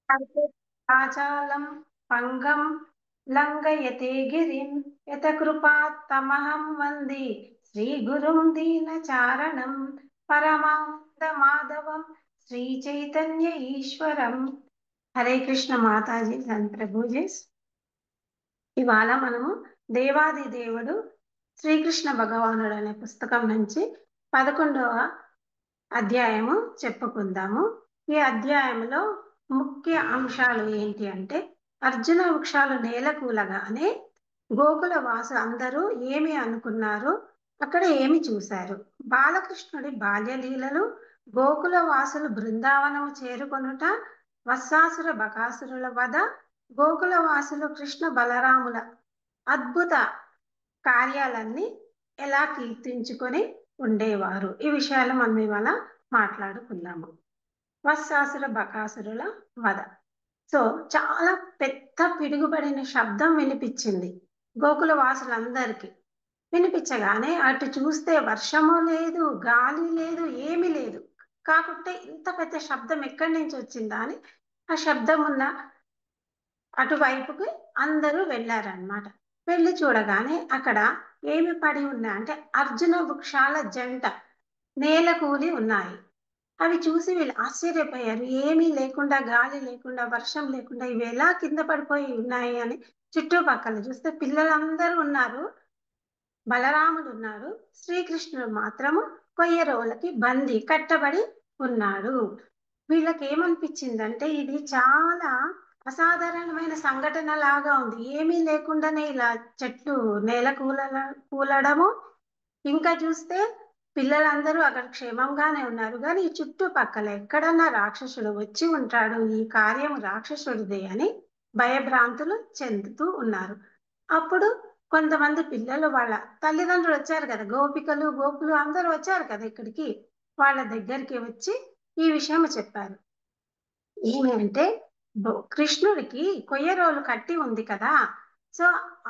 ఆచాలం పంగం లంఘయతే గిరిం యతకృపాత్తమహం వందే శ్రీగురుం దీనచారణం పరమానంద మాధవం శ్రీ చైతన్య ఈశ్వరం. హరే కృష్ణ మాతాజీ ప్రభుజీస్. ఇవాళ మనము దేవాది దేవుడు శ్రీకృష్ణ భగవానుడు అనే పుస్తకం నుంచి 11వ అధ్యాయము చెప్పుకుందాము. ఈ అధ్యాయంలో ముఖ్య అంశాలు ఏంటి అంటే, అర్జున వృక్షాలు నేలకూలగానే గోకుల వాసు అందరూ ఏమి అనుకున్నారు, అక్కడ ఏమి చూశారు, బాలకృష్ణుడి బాల్యలీలలు, గోకుల వాసులు బృందావనము చేరుకొనుట, వత్సాసుర బకాసురుల వధ, గోకుల వాసులు కృష్ణ బలరాముల అద్భుత కార్యాలన్నీ ఎలా కీర్తించుకొని ఉండేవారు, ఈ విషయాలు మనం ఇవాళ మాట్లాడుకుందాము. వత్సాసుర బకాసురుల వధ. సో చాలా పెద్ద పిడుగుపడిన శబ్దం వినిపించింది గోకుల వాసులందరికీ. వినిపించగానే అటు చూస్తే వర్షము లేదు, గాలి లేదు, ఏమీ లేదు. కాకుంటే ఇంత పెద్ద శబ్దం ఎక్కడి నుంచి వచ్చిందా అని ఆ శబ్దం ఉన్న అటువైపుకి అందరూ వెళ్ళారనమాట. వెళ్ళి చూడగానే అక్కడ ఏమి పడి ఉన్నా అంటే అర్జున వృక్షాల జంట నేల కూలి ఉన్నాయి. అవి చూసి వీళ్ళు ఆశ్చర్యపోయారు. ఏమీ లేకుండా, గాలి లేకుండా, వర్షం లేకుండా ఇవి ఎలా కింద పడిపోయి ఉన్నాయి అని చుట్టుపక్కల చూస్తే పిల్లలందరూ ఉన్నారు, బలరాముడు ఉన్నాడు, శ్రీకృష్ణుడు మాత్రము కొయ్యరోలకి బందీ కట్టబడి ఉన్నాడు. వీళ్ళకి ఏమనిపించిందంటే ఇది చాలా అసాధారణమైన సంఘటన లాగా ఉంది. ఏమీ లేకుండానే ఇలా చెట్లు నేల కూలడము, ఇంకా చూస్తే పిల్లలందరూ అక్కడ క్షేమంగానే ఉన్నారు. కానీ ఈ చుట్టుపక్కల ఎక్కడన్నా రాక్షసుడు వచ్చి ఉంటాడు, ఈ కార్యం రాక్షసుడిదే అని భయభ్రాంతులు చెందుతూ ఉన్నారు. అప్పుడు కొంతమంది పిల్లలు వాళ్ళ తల్లిదండ్రులు వచ్చారు కదా, గోపికలు గోపులు అందరూ వచ్చారు కదా ఇక్కడికి, వాళ్ళ దగ్గరికి వచ్చి ఈ విషయం చెప్పారు. ఏమి అంటే, కృష్ణుడికి కొయ్యరోలు కట్టి ఉంది కదా, సో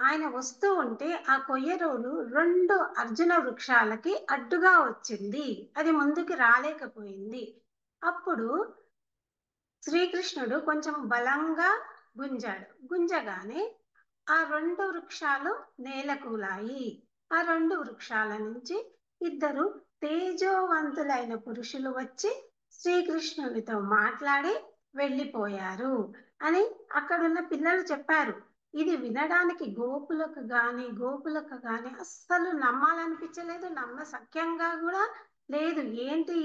ఆయన వస్తూ ఉంటే ఆ కొయ్యరోలు 2 అర్జున వృక్షాలకి అడ్డుగా వచ్చింది, అది ముందుకు రాలేకపోయింది. అప్పుడు శ్రీకృష్ణుడు కొంచెం బలంగా గుంజగానే ఆ 2 వృక్షాలు నేలకూలాయి. ఆ 2 వృక్షాల నుంచి 2 తేజోవంతులైన పురుషులు వచ్చి శ్రీకృష్ణుడితో మాట్లాడి వెళ్ళిపోయారు అని అక్కడున్న పిల్లలు చెప్పారు. ఇది వినడానికి గోపులకు గాని అస్సలు నమ్మాలనిపించలేదు, నమ్మశక్యంగా కూడా లేదు. ఏంటి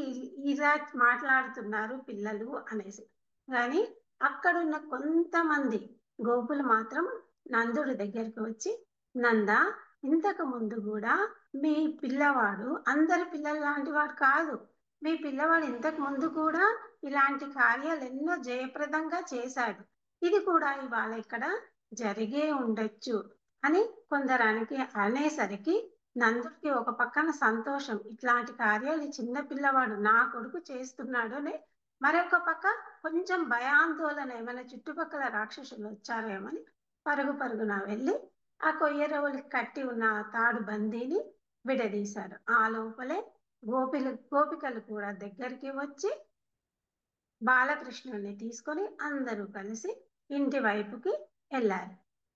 ఇలా మాట్లాడుతున్నారు పిల్లలు అనేసి. కానీ అక్కడున్న కొంతమంది గోపులు మాత్రం నందుడి దగ్గరికి వచ్చి, నంద, ఇంతకు ముందు కూడా మీ పిల్లవాడు అందరి పిల్లల లాంటి వాడు కాదు, మీ పిల్లవాడు ఇంతకు ముందు కూడా ఇలాంటి కార్యాలు ఎన్నో జయప్రదంగా చేశాడు, ఇది కూడా ఇవాళ ఇక్కడ జరిగే ఉండొచ్చు అని కొందరానికి అనేసరికి నందుడికి ఒక పక్కన సంతోషం, ఇట్లాంటి కార్యాలు చిన్న పిల్లవాడు నా కొడుకు చేస్తున్నాడు అని. మరొక పక్క కొంచెం భయాందోళన, ఏమైనా చుట్టుపక్కల రాక్షసులు వచ్చారేమని పరుగున వెళ్ళి ఆ కొయ్యరవులకి కట్టి ఉన్న ఆ తాడు బందీని విడదీశారు. ఆ లోపలే గోపికలు కూడా దగ్గరికి వచ్చి బాలకృష్ణుడిని తీసుకొని అందరూ కలిసి ఇంటి వైపుకి వెళ్ళారు.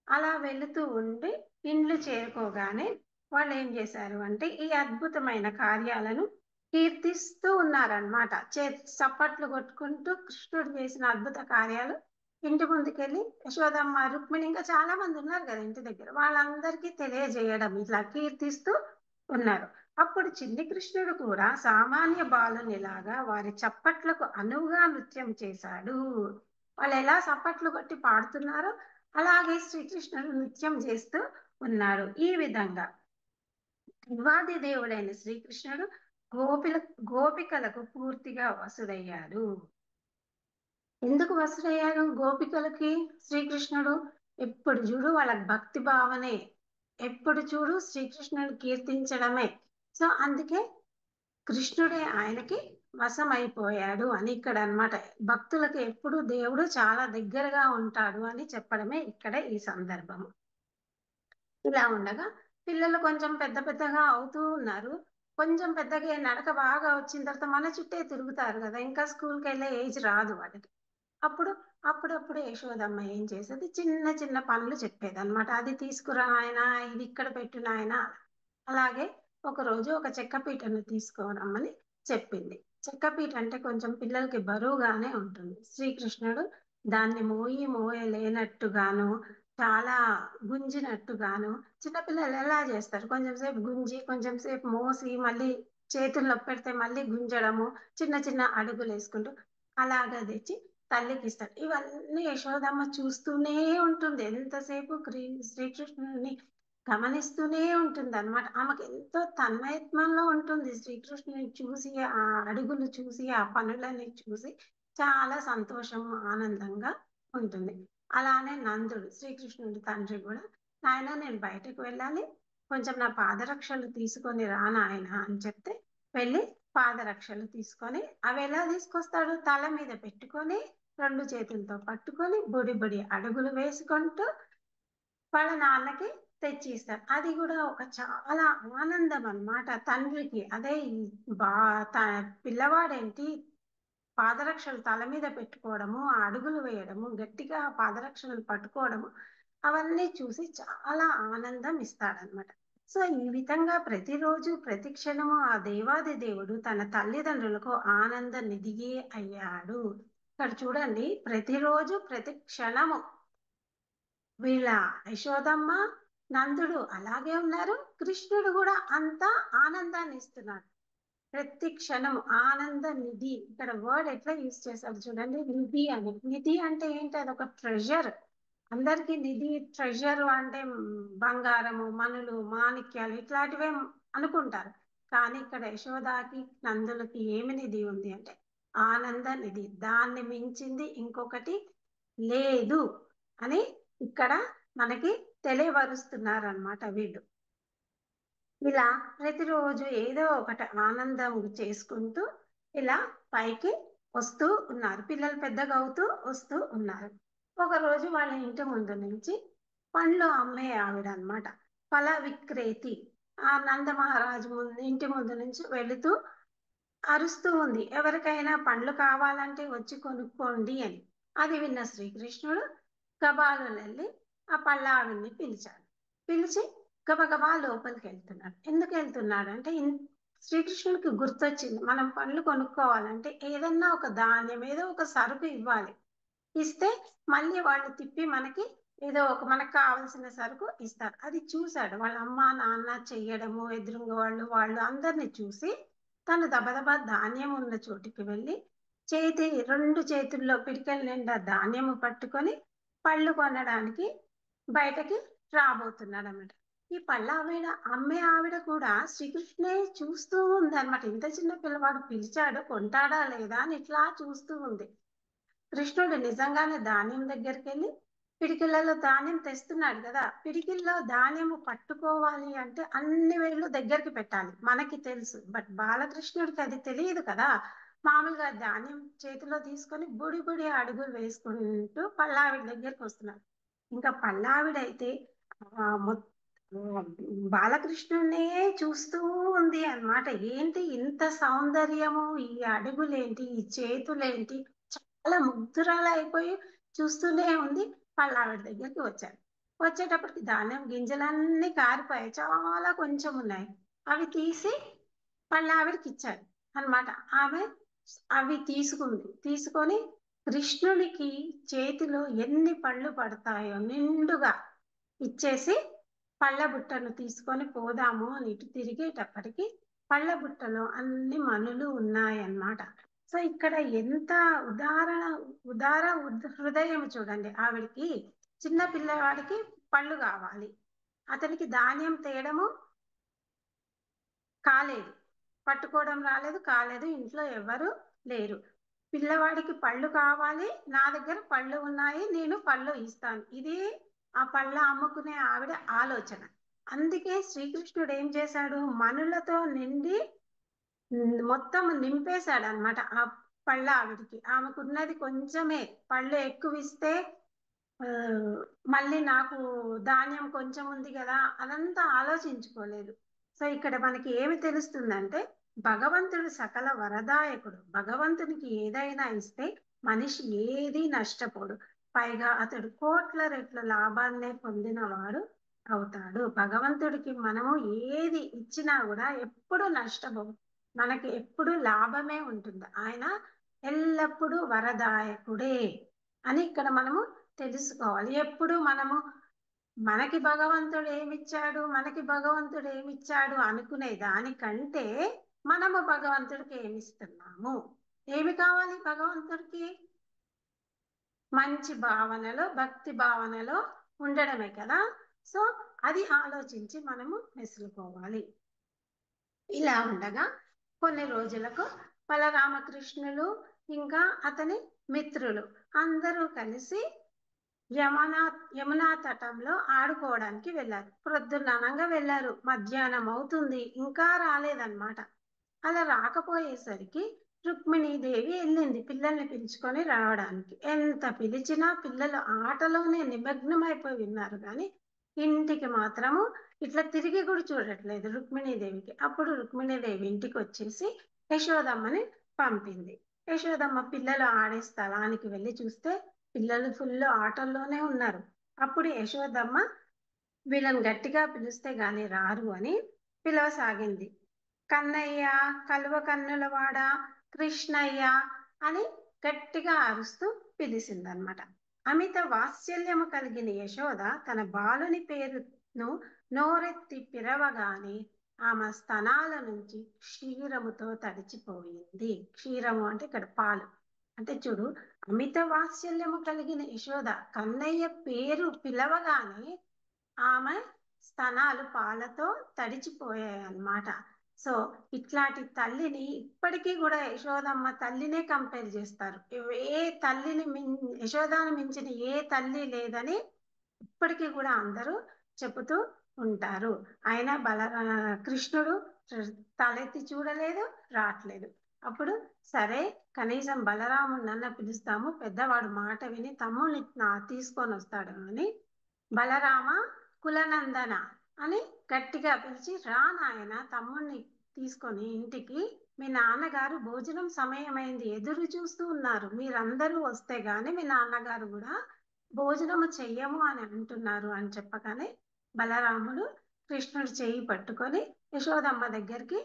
అలా వెళుతూ ఉండి ఇండ్లు చేరుకోగానే వాళ్ళు ఏం చేశారు అంటే ఈ అద్భుతమైన కార్యాలను కీర్తిస్తూ ఉన్నారనమాట. చప్పట్లు కొట్టుకుంటూ కృష్ణుడు చేసిన అద్భుత కార్యాలు ఇంటి ముందుకెళ్ళి యశోదమ్మ, రుక్మిణి, ఇంకా చాలా మంది ఉన్నారు కదా ఇంటి దగ్గర, వాళ్ళందరికీ తెలియజేయడం ఇట్లా కీర్తిస్తూ ఉన్నారు. అప్పుడు చిన్ని కృష్ణుడు కూడా సామాన్య బాలునిలాగా వారి చప్పట్లకు అనువుగా నృత్యం చేశాడు. వాళ్ళు ఎలా చప్పట్లు కొట్టి పాడుతున్నారో అలాగే శ్రీకృష్ణుడు నృత్యం చేస్తూ ఉన్నాడు. ఈ విధంగా దేవాది దేవుడైన శ్రీకృష్ణుడు గోపికలకు పూర్తిగా వసుడయ్యాడు. ఎందుకు వసుడయ్యాడు గోపికలకి శ్రీకృష్ణుడు? ఎప్పుడు చూడు వాళ్ళకి భక్తి భావనే, ఎప్పుడు చూడు శ్రీకృష్ణుడు కీర్తించడమే. సో అందుకే కృష్ణుడే ఆయనకి వశమైపోయాడు అని ఇక్కడ అన్నమాట. భక్తులకు ఎప్పుడు దేవుడు చాలా దగ్గరగా ఉంటాడు అని చెప్పడమే ఇక్కడ ఈ సందర్భము. ఇలా ఉండగా పిల్లలు కొంచెం పెద్దగా అవుతూ ఉన్నారు. కొంచెం పెద్దగా నడక బాగా వచ్చిన తర్వాత మన చుట్టే తిరుగుతారు కదా, ఇంకా స్కూల్కి వెళ్ళే ఏజ్ రాదు వాళ్ళకి. అప్పుడు అప్పుడప్పుడు యశోదమ్మ ఏం చేసేది, చిన్న చిన్న పనులు చెప్పేదన్నమాట. అది తీసుకురా నాయనా, ఇది ఇక్కడ పెట్టు నాయనా. అలాగే ఒకరోజు ఒక చెక్కపీటను తీసుకురమ్మని చెప్పింది. చెక్కపీట అంటే కొంచెం పిల్లలకి బరువుగానే ఉంటుంది. శ్రీకృష్ణుడు దాన్ని మోయలేనట్టుగాను, చాలా గుంజినట్టుగాను, చిన్నపిల్లలు ఎలా చేస్తారు, కొంచెం సేపు గుంజి కొంచెం సేపు మోసి మళ్ళీ చేతుల్లో పెడితే మళ్ళీ గుంజడము, చిన్న చిన్న అడుగులు వేసుకుంటూ అలాగా తెచ్చి తల్లికి ఇస్తాడు. ఇవన్నీ యశోదమ్మ చూస్తూనే ఉంటుంది. ఎంతసేపు శ్రీకృష్ణుని గమనిస్తూనే ఉంటుంది అనమాట. ఆమెకు ఎంతో తన్మయత్వంలో ఉంటుంది. శ్రీకృష్ణుని చూసి, ఆ అడుగులు చూసి, ఆ పనులని చూసి చాలా సంతోషం, ఆనందంగా ఉంటుంది. అలానే నందుడు, శ్రీకృష్ణుడి తండ్రి కూడా, నాయన నేను బయటకు వెళ్ళాలి, కొంచెం నా పాదరక్షలు తీసుకొని రా నాయన అని చెప్తే వెళ్ళి పాదరక్షలు తీసుకొని, అవి ఎలా తీసుకొస్తాడు, తల మీద పెట్టుకొని రెండు చేతులతో పట్టుకొని బుడి బుడి అడుగులు వేసుకుంటూ వాళ్ళ నాన్నకి తెచ్చి ఇస్తారు. అది కూడా ఒక చాలా ఆనందం అన్నమాట తండ్రికి. అదే బా పిల్లవాడేంటి పాదరక్షలు తల మీద పెట్టుకోవడము, ఆ అడుగులు వేయడము, గట్టిగా పాదరక్షలు పట్టుకోవడము, అవన్నీ చూసి చాలా ఆనందం ఇస్తాడనమాట. సో ఈ విధంగా ప్రతిరోజు ప్రతి క్షణము ఆ దేవాది దేవుడు తన తల్లిదండ్రులకు ఆనంద నిధియే అయ్యాడు. ఇక్కడ చూడండి, ప్రతిరోజు ప్రతి క్షణము వీళ్ళ యశోదమ్మ, నందుడు అలాగే ఉన్నారు, కృష్ణుడు కూడా అంత ఆనందాన్ని ఇస్తున్నాడు. ప్రతి క్షణం ఆనంద నిధి, ఇక్కడ వర్డ్ ఎట్లా యూజ్ చేశారు చూడండి, నిధి అని. నిధి అంటే ఏంటి, అదొక ట్రెజర్. అందరికి నిధి ట్రెజర్ అంటే బంగారము, మనులు, మాణిక్యాలు ఇట్లాంటివే అనుకుంటారు. కానీ ఇక్కడ యశోదాకి నందులకి ఏమి నిధి ఉంది అంటే ఆనంద నిధి. దాన్ని మించింది ఇంకొకటి లేదు అని ఇక్కడ మనకి తెలియపరుస్తున్నారన్నమాట వీళ్ళు. ఇలా ప్రతిరోజు ఏదో ఒకటి ఆనందం చేసుకుంటూ ఇలా పైకి వస్తూ ఉన్నారు. పిల్లలు పెద్దగా అవుతూ వస్తూ ఉన్నారు. ఒకరోజు వాళ్ళ ఇంటి ముందు నుంచి పండ్లు అమ్మే ఆవిడ అన్నమాట, ఫల విక్రేతి, ఆ నంద మహారాజు ఇంటి ముందు నుంచి వెళుతూ అరుస్తూ ఉంది, ఎవరికైనా పండ్లు కావాలంటే వచ్చి కొనుక్కోండి అని. అది విన్న శ్రీకృష్ణుడు గబాలు వెళ్ళి ఆ పళ్ళ ఆవిడ్ని పిలిచాడు. పిలిచి గబగబా లోపలికి వెళ్తున్నాడు. ఎందుకు వెళ్తున్నాడు అంటే శ్రీకృష్ణుడికి గుర్తొచ్చింది, మనం పండ్లు కొనుక్కోవాలంటే ఏదన్నా ఒక ధాన్యం, ఏదో ఒక సరుకు ఇవ్వాలి. ఇస్తే మళ్ళీ వాళ్ళు తిప్పి మనకి ఏదో ఒక మనకు కావాల్సిన సరుకు ఇస్తారు. అది చూశాడు, వాళ్ళ అమ్మ నాన్న చెయ్యడము, ఎదురుంగ వాళ్ళు అందరిని చూసి తను దబదబా ధాన్యం ఉన్న చోటికి వెళ్ళి రెండు చేతుల్లో పిడికెల నిండా ధాన్యము పట్టుకొని పళ్ళు కొనడానికి బయటకి రాబోతున్నాడు అనమాట. ఈ పళ్ళ ఆవిడ, అమ్మే ఆవిడ కూడా శ్రీకృష్ణే చూస్తూ ఉంది అనమాట. ఇంత చిన్న పిల్లవాడు పిలిచాడు, కొంటాడా లేదా అని ఇట్లా చూస్తూ ఉంది. కృష్ణుడు నిజంగానే ధాన్యం దగ్గరికి వెళ్ళి పిడికిళ్ళలో ధాన్యం తెస్తున్నాడు కదా, పిడికిల్లో ధాన్యము పట్టుకోవాలి అంటే అన్ని వేళ్ళు దగ్గరికి పెట్టాలి, మనకి తెలుసు. బట్ బాలకృష్ణుడికి అది తెలియదు కదా. మామూలుగా ధాన్యం చేతిలో తీసుకొని బుడి బుడి అడుగులు వేసుకుంటూ పల్లావిడ దగ్గరికి వస్తున్నాడు. ఇంకా పల్లావిడైతే బాలకృష్ణుడినే చూస్తూ ఉంది అన్నమాట. ఏంటి ఇంత సౌందర్యము, ఈ అడుగులేంటి, ఈ చేతులేంటి, చాలా ముగ్ధురాలు అయిపోయి చూస్తూనే ఉంది. వాళ్ళ ఆవిడ దగ్గరికి వచ్చాడు. వచ్చేటప్పటికి ధాన్యం గింజలన్నీ కారిపోయాయి, చాలా కొంచెం ఉన్నాయి. అవి తీసి వాళ్ళ ఆవిడకి ఇచ్చాడు అన్నమాట. ఆమె అవి తీసుకొని కృష్ణునికి చేతిలో ఎన్ని పళ్ళు పడతాయో నిండుగా ఇచ్చేసి పళ్ళ బుట్టను తీసుకొని పోదాము అని ఇటు తిరిగేటప్పటికి పళ్ళ బుట్టలో అన్ని మనులు ఉన్నాయన్నమాట. సో ఇక్కడ ఎంత ఉదార హృదయం చూడండి. ఆవిడికి చిన్న పిల్లవాడికి పళ్ళు కావాలి, అతనికి ధాన్యం తేయడము కాలేదు, పట్టుకోవడం రాలేదు, కాలేదు, ఇంట్లో ఎవరు లేరు. పిల్లవాడికి పళ్ళు కావాలి, నా దగ్గర పళ్ళు ఉన్నాయి, నేను పళ్ళు ఇస్తాను, ఇది ఆ పళ్ళ అమ్ముకునే ఆవిడ ఆలోచన. అందుకే శ్రీకృష్ణుడు ఏం చేశాడు, మనులతో నిండి మొత్తం నింపేశాడు అనమాట ఆ పళ్ళ ఆవిడికి. ఆమెకున్నది కొంచెమే, పళ్ళు ఎక్కువ ఇస్తే మళ్ళీ నాకు ధాన్యం కొంచెం ఉంది కదా, అదంతా ఆలోచించుకోలేదు. సో ఇక్కడ మనకి ఏమి తెలుస్తుందంటే భగవంతుడు సకల వరదాయకుడు. భగవంతునికి ఏదైనా ఇస్తే మనిషి ఏది నష్టపోడు. పైగా అతడు కోట్ల రెట్ల లాభాన్నే పొందినవాడు అవుతాడు. భగవంతుడికి మనము ఏది ఇచ్చినా కూడా ఎప్పుడు నష్టపోవు, మనకి ఎప్పుడు లాభమే ఉంటుంది. ఆయన ఎల్లప్పుడూ వరదాయకుడే అని ఇక్కడ మనము తెలుసుకోవాలి. ఎప్పుడు మనము మనకి భగవంతుడు ఏమిచ్చాడు అనుకునే దానికంటే మనము భగవంతుడికి ఏమిస్తున్నాము, ఏమి కావాలి భగవంతుడికి? మంచి భావనలో, భక్తి భావనలో ఉండడమే కదా. సో అది ఆలోచించి మనము మెసులుకోవాలి. ఇలా ఉండగా కొన్ని రోజులకు బలరామకృష్ణులు ఇంకా అతని మిత్రులు అందరూ కలిసి యమునా తటంలో ఆడుకోవడానికి వెళ్ళారు. ప్రొద్దుననంగా వెళ్ళారు, మధ్యాహ్నం అవుతుంది, ఇంకా రాలేదన్నమాట. అలా రాకపోయేసరికి రుక్మిణీదేవి వెళ్ళింది పిల్లల్ని పిలుచుకొని రావడానికి. ఎంత పిలిచినా పిల్లలు ఆటలోనే నిమగ్నమైపోయి ఉన్నారు, కానీ ఇంటికి మాత్రము ఇట్లా తిరిగి కూడా చూడట్లేదు రుక్మిణీదేవికి. అప్పుడు రుక్మిణీదేవి ఇంటికి వచ్చేసి యశోదమ్మని పంపింది. యశోదమ్మ పిల్లలు ఆడే స్థలానికి వెళ్ళి చూస్తే పిల్లలు ఫుల్ ఆటల్లోనే ఉన్నారు. అప్పుడు యశోదమ్మ వీళ్ళని గట్టిగా పిలిస్తే గాని రారు అని పిలవసాగింది. కన్నయ్య, కలువ కన్నులవాడ, కృష్ణయ్య అని గట్టిగా అరుస్తూ పిలిచిందనమాట. అమిత వాత్సల్యము కలిగిన యశోద తన బాలుని పేరును నోరెత్తి పిలవగానే ఆమె స్తనాల నుంచి క్షీరముతో తడిచిపోయింది. క్షీరము అంటే ఇక్కడ పాలు. అంటే చూడు, అమిత వాత్సల్యము కలిగిన యశోద కన్నయ్య పేరు పిలవగానే ఆమె స్తనాలు పాలతో తడిచిపోయాయి అన్నమాట. సో ఇట్లాంటి తల్లిని ఇప్పటికీ కూడా యశోదమ్మ తల్లినే కంపేర్ చేస్తారు. ఏ తల్లిని యశోదాను మించిన ఏ తల్లి లేదని ఇప్పటికీ కూడా అందరూ చెబుతూ ఉంటారు. అయినా కృష్ణుడు తలెత్తి చూడలేదు, రావట్లేదు. అప్పుడు సరే కనీసం బలరాముడినన్న పిలుస్తాము, పెద్దవాడు మాట విని తమ్ముడిని తీసుకొని వస్తాడు అని బలరామ కులనందన అని గట్టిగా పిలిచి, రా నాయన తమ్ముడిని తీసుకొని ఇంటికి, మీ నాన్నగారు భోజనం సమయమైంది ఎదురు చూస్తూ ఉన్నారు, మీరందరూ వస్తే గాని మీ నాన్నగారు కూడా భోజనము చెయ్యము అని అంటున్నారు అని చెప్పగానే బలరాముడు కృష్ణుడు చేయి పట్టుకొని యశోదమ్మ దగ్గరికి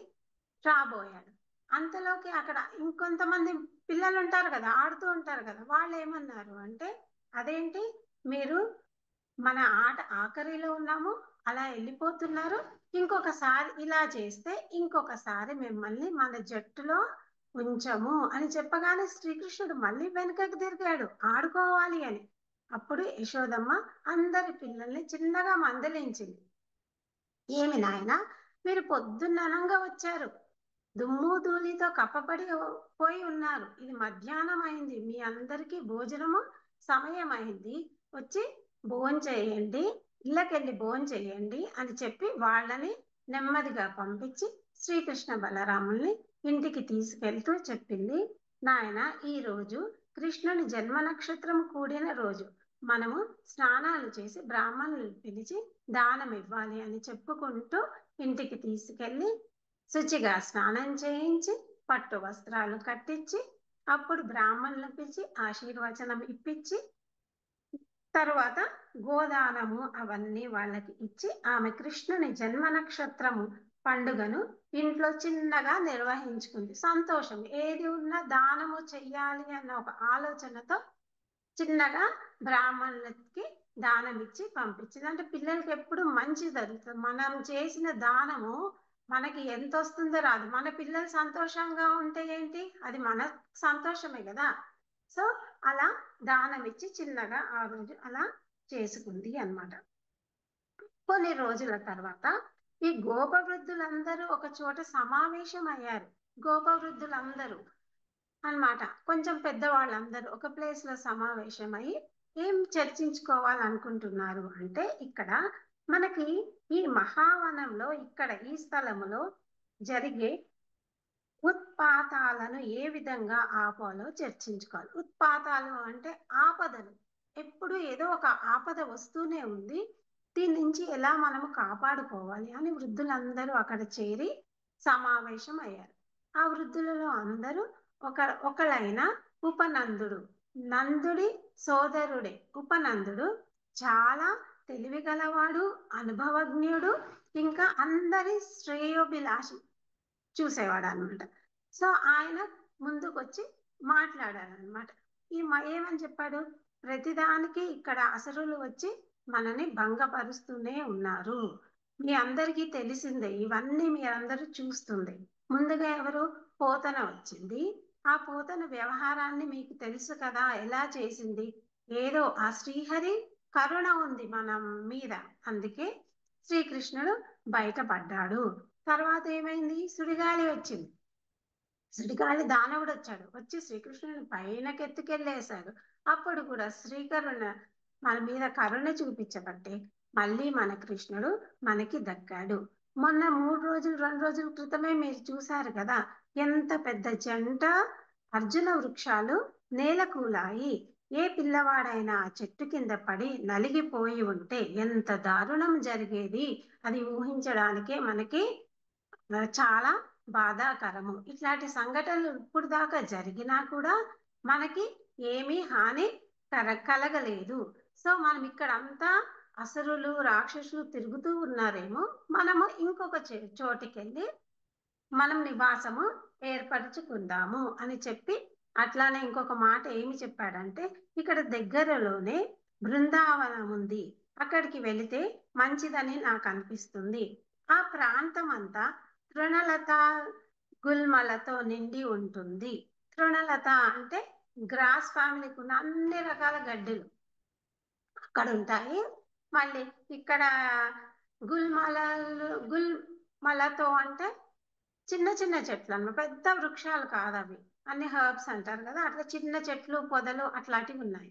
రాబోయాడు. అంతలోకి అక్కడ ఇంకొంతమంది పిల్లలు ఉంటారు కదా, ఆడుతూ ఉంటారు కదా, వాళ్ళు ఏమన్నారు అంటే, అదేంటి మీరు మన ఆట ఆఖరిలో ఉన్నాము అలా వెళ్ళిపోతున్నారు, ఇంకొకసారి ఇలా చేస్తే ఇంకొకసారి మిమ్మల్ని మన జట్టులో ఉంచము అని చెప్పగానే శ్రీకృష్ణుడు మళ్ళీ వెనుకకు తిరిగాడు ఆడుకోవాలి అని. అప్పుడు యశోదమ్మ అందరి పిల్లల్ని చిన్నగా మందలించింది. ఏమి నాయన, మీరు పొద్దున్ననంగా వచ్చారు, దుమ్ము ధూళితో కప్పబడి పోయి ఉన్నారు, ఇది మధ్యాహ్నం అయింది, మీ అందరికీ భోజనము సమయం అయింది, వచ్చి భోంచేయండి, ఇళ్ళకెళ్ళి భోంచేయండి అని చెప్పి వాళ్ళని నెమ్మదిగా పంపించి శ్రీకృష్ణ బలరాముల్ని ఇంటికి తీసుకెళ్తూ చెప్పింది, నాయన ఈ రోజు కృష్ణుని జన్మ నక్షత్రం కూడిన రోజు, మనము స్నానాలు చేసి బ్రాహ్మణులు పిలిచి దానం ఇవ్వాలి అని చెప్పుకుంటూ ఇంటికి తీసుకెళ్లి శుచిగా స్నానం చేయించి పట్టు వస్త్రాలు కట్టించి అప్పుడు బ్రాహ్మణులు పిలిచి ఆశీర్వచనం ఇప్పించి తరువాత గోదానము అవన్నీ వాళ్ళకి ఇచ్చి ఆమె కృష్ణుని జన్మ నక్షత్రము పండుగను ఇంట్లో చిన్నగా నిర్వహించుకుంది. సంతోషం, ఏది ఉన్నా దానము చెయ్యాలి అన్న ఒక ఆలోచనతో చిన్నగా బ్రాహ్మణులకి దానం ఇచ్చి పంపించింది. అంటే పిల్లలకి ఎప్పుడు మంచి జరుగుతుంది. మనం చేసిన దానము మనకి ఎంత వస్తుందో రాదు, మన పిల్లలు సంతోషంగా ఉంటే ఏంటి, అది మన సంతోషమే కదా. సో అలా దానం ఇచ్చి చిన్నగా ఆ రోజు అలా చేసుకుంది అన్నమాట. కొన్ని రోజుల తర్వాత ఈ గోపవృద్ధులందరూ ఒక చోట సమావేశం అయ్యారు. గోపవృద్ధులందరూ అన్నమాట, కొంచెం పెద్దవాళ్ళందరూ ఒక ప్లేస్ లో సమావేశమై ఏం చర్చించుకోవాలనుకుంటున్నారు అంటే, ఇక్కడ మనకి ఈ మహావనంలో ఇక్కడ ఈ స్థలములో జరిగే ఉత్పాతాలను ఏ విధంగా ఆపాలో చర్చించుకోవాలి. ఉత్పాతాలు అంటే ఆపదలు, ఎప్పుడు ఏదో ఒక ఆపద వస్తూనే ఉంది, దీని నుంచి ఎలా మనము కాపాడుకోవాలి అని వృద్ధులందరూ అక్కడ చేరి సమావేశం అయ్యారు. ఆ వృద్ధులలో అందరూ ఒకళ్ళైన ఉపనందుడు, నందుడి సోదరుడే ఉపనందుడు చాలా తెలివి గలవాడు, అనుభవజ్ఞుడు, ఇంకా అందరి శ్రేయోభిలాషి చూసేవాడు అనమాట. సో ఆయన ముందుకొచ్చి మాట్లాడారనమాట. ఏమని చెప్పాడు, ప్రతిదానికి ఇక్కడ అసురులు వచ్చి మనని భంగపరుస్తూనే ఉన్నారు. మీ అందరికీ తెలిసిందే, ఇవన్నీ మీరందరూ చూస్తుంది. ముందుగా ఎవరు, పోతన వచ్చింది. ఆ పోతన వ్యవహారాన్ని మీకు తెలుసు కదా, ఎలా చేసింది. ఏదో ఆ శ్రీహరి కరుణ ఉంది మనం మీద, అందుకే శ్రీకృష్ణుడు బయటపడ్డాడు. తర్వాత ఏమైంది, సుడిగాలి వచ్చింది. సుడిగాలి దానవుడు వచ్చాడు, వచ్చి శ్రీకృష్ణుని పైనకెత్తుకెళ్ళేశాడు. అప్పుడు కూడా శ్రీకరుణ మన మీద కరుణ చూపించబట్టే మళ్ళీ మన కృష్ణుడు మనకి దక్కాడు. మొన్న 2 రోజుల క్రితమే మీరు చూశారు కదా, ఎంత పెద్ద జంట అర్జున వృక్షాలు నేలకూలాయి. ఏ పిల్లవాడైనా ఆ చెట్టు కింద పడి నలిగిపోయి ఉంటే ఎంత దారుణం జరిగేది, అది ఊహించడానికే మనకి చాలా బాధాకరము. ఇట్లాంటి సంఘటనలు ఇప్పుడు దాకా జరిగినా కూడా మనకి ఏమీ హాని కలగలేదు. సో మనం ఇక్కడ అంతా అసురులు రాక్షసులు తిరుగుతూ ఉన్నారేమో, మనము ఇంకొక చోటికి వెళ్ళి మనం నివాసము ఏర్పరచుకుందాము అని చెప్పి, అట్లానే ఇంకొక మాట ఏమి చెప్పాడంటే, ఇక్కడ దగ్గరలోనే బృందావనం ఉంది, అక్కడికి వెళితే మంచిదని నాకు అనిపిస్తుంది. ఆ ప్రాంతం అంతా తృణలత గుల్మలతో నిండి ఉంటుంది. తృణలత అంటే గ్రాస్ ఫ్యామిలీకి ఉన్న అన్ని రకాల గడ్డలు అక్కడ ఉంటాయి. మళ్ళీ ఇక్కడ గుల్మలతో అంటే చిన్న చిన్న చెట్లు అన్నమాట, పెద్ద వృక్షాలు కాదు అవి, అన్ని హర్బ్స్ అంటారు కదా, అట్లా చిన్న చెట్లు పొదలు అట్లాంటివి ఉన్నాయి.